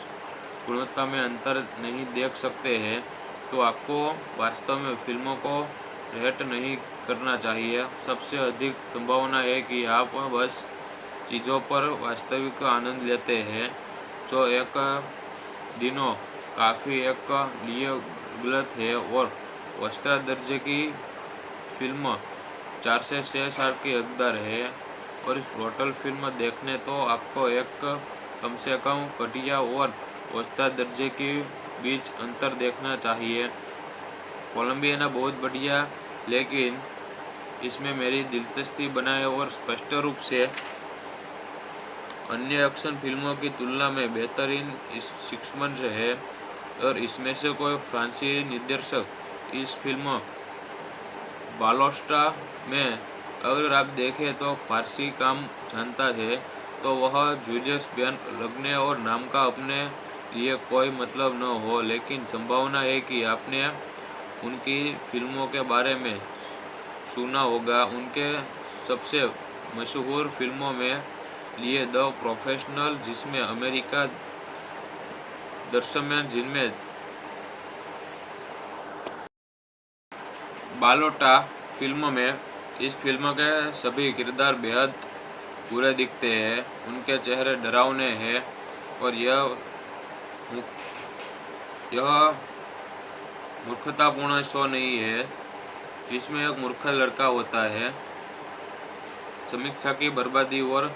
गुणवत्ता में अंतर नहीं देख सकते हैं, तो आपको वास्तव में फिल्मों को रेट नहीं करना चाहिए। सबसे अधिक संभावना है कि आप बस चीज़ों पर वास्तविक आनंद लेते हैं, जो एक दिनों काफ़ी एक लिए गलत है। और औसत दर्जे की फिल्म 4 से 6 स्टार की हकदार है, और इस टोटल फिल्म देखने तो आपको एक कम से कम घटिया और औसत दर्जे के बीच अंतर देखना चाहिए। कोलंबियाना बहुत बढ़िया, लेकिन इसमें मेरी दिलचस्पी बनाए और स्पष्ट रूप से अन्य एक्शन फिल्मों की तुलना में बेहतरीन सिक्समंस है। और इसमें से कोई फ्रांसीसी निर्देशक इस फिल्म बालोस्टा में अगर आप देखें तो फारसी काम जानता है, तो वह जूलियस लगने और नाम का अपने लिए कोई मतलब न हो, लेकिन संभावना है कि आपने उनकी फिल्मों के बारे में सुना होगा। उनके सबसे मशहूर फिल्मों में लिए द प्रोफेशनल, जिसमें अमेरिका दृश्यमान, जिनमें बालोटा फिल्म में इस फिल्म के सभी किरदार बेहद बुरे दिखते हैं। उनके चेहरे डरावने हैं और यह मूर्खतापूर्ण शो नहीं है जिसमें एक मूर्ख लड़का होता है। समीक्षा की बर्बादी और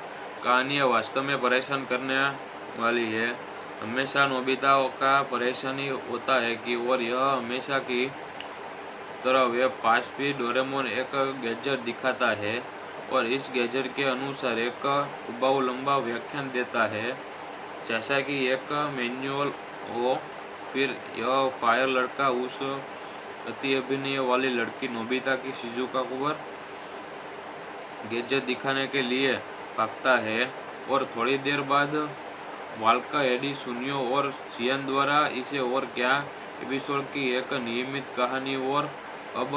कहानियाँ वास्तव में परेशान करने वाली है। हमेशा नोबिता का परेशानी होता है कि और यह हमेशा की तरह वे पास भी डोरेमोन एक गैजेट दिखाता है और इस गैजेट के अनुसार एक उबाऊ लंबा व्याख्यान देता है, जैसा कि एक मैनुअल हो। फिर यह फायर लड़का उस अति अभिनय वाली लड़की नोबिता की शिजुका पर गैजेट दिखाने के लिए भागता है, और थोड़ी देर बाद वाल्का एडी सुनियो और चियन द्वारा इसे और क्या एपिसोड की एक नियमित कहानी, और अब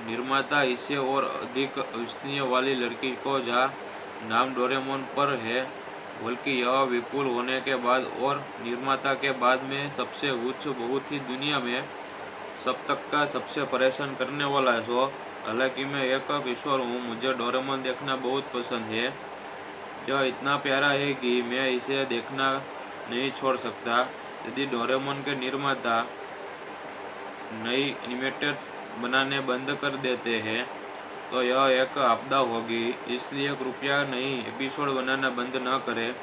निर्माता इसे और अधिक विश्वसनीय वाली लड़की को जहाँ नाम डोरेमोन पर है, बल्कि यह विपुल होने के बाद और निर्माता के बाद में सबसे उच्च, बहुत ही दुनिया में सब तक का सबसे परेशान करने वाला शो। हालांकि मैं एक किशोर हूँ, मुझे डोरेमोन देखना बहुत पसंद है। यह इतना प्यारा है कि मैं इसे देखना नहीं छोड़ सकता। यदि डोरेमोन के निर्माता नई एनिमेटेड बनाने बंद कर देते हैं तो यह एक आपदा होगी, इसलिए कृपया नई एपिसोड बनाना बंद न करें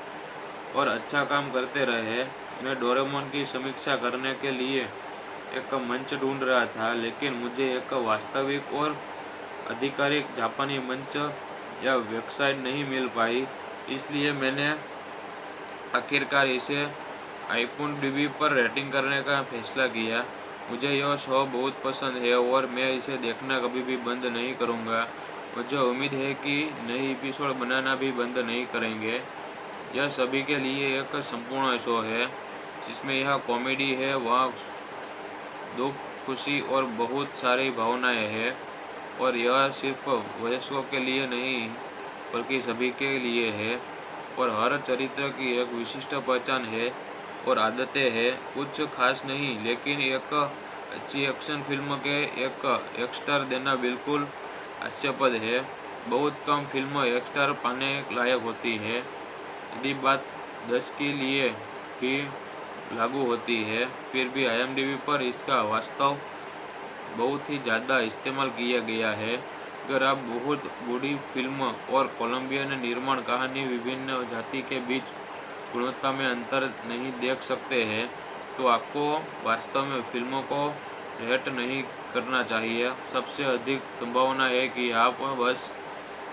और अच्छा काम करते रहे। मैं डोरेमोन की समीक्षा करने के लिए एक मंच ढूंढ रहा था, लेकिन मुझे एक वास्तविक और आधिकारिक जापानी मंच या वेबसाइट नहीं मिल पाई, इसलिए मैंने आखिरकार इसे IMDb पर रेटिंग करने का फैसला किया। मुझे यह शो बहुत पसंद है और मैं इसे देखना कभी भी बंद नहीं करूँगा। मुझे उम्मीद है कि नई एपिसोड बनाना भी बंद नहीं करेंगे। यह सभी के लिए एक संपूर्ण शो है, जिसमें यह कॉमेडी है, वहाँ दुख, खुशी और बहुत सारी भावनाएं हैं, और यह सिर्फ वयस्कों के लिए नहीं बल्कि सभी के लिए है। और हर चरित्र की एक विशिष्ट पहचान है और आदतें हैं। कुछ खास नहीं, लेकिन एक अच्छी एक्शन फिल्म के एक स्टार देना बिल्कुल हास्यास्पद है। बहुत कम फिल्म एक स्टार पाने लायक होती है। यदि बात 10 के लिए भी लागू होती है, फिर भी IMDb पर इसका वास्तव बहुत ही ज़्यादा इस्तेमाल किया गया है। अगर आप बहुत बड़ी फिल्म और कोलंबियन निर्माण कहानी विभिन्न जाति के बीच गुणवत्ता में अंतर नहीं देख सकते हैं, तो आपको वास्तव में फिल्मों को रेट नहीं करना चाहिए। सबसे अधिक संभावना है कि आप बस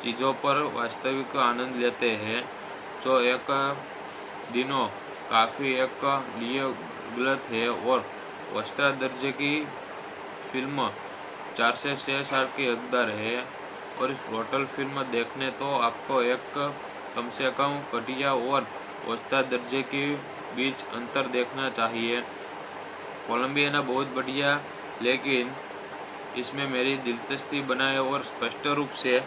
चीज़ों पर वास्तविक आनंद लेते हैं, जो एक दिनों काफ़ी एक लिए गलत है। और औसत दर्जे की फिल्म 4 से 6 स्टार की हकदार है, और इस टोटल फिल्म देखने तो आपको एक कम से कम घटिया और औसत दर्जे के बीच अंतर देखना चाहिए। कोलंबियाना बहुत बढ़िया, लेकिन इसमें मेरी दिलचस्पी बनाए और स्पष्ट रूप से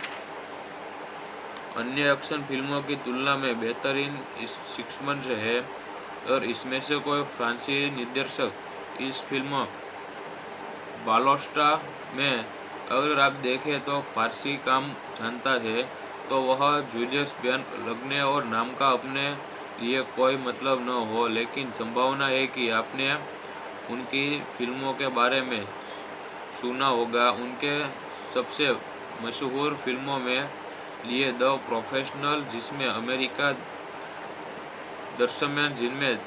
अन्य एक्शन फिल्मों की तुलना में बेहतरीन इस सिक्समन है। और इसमें से कोई फ्रांसीसी निर्देशक इस फिल्म बालोस्टा में अगर आप देखें तो फारसी काम जानता है, तो वह जूलियस लगने और नाम का अपने लिए कोई मतलब न हो, लेकिन संभावना है कि आपने उनकी फिल्मों के बारे में सुना होगा। उनके सबसे मशहूर फिल्मों में लिए द प्रोफेशनल, जिसमें अमेरिका दृश्यमान, जिनमें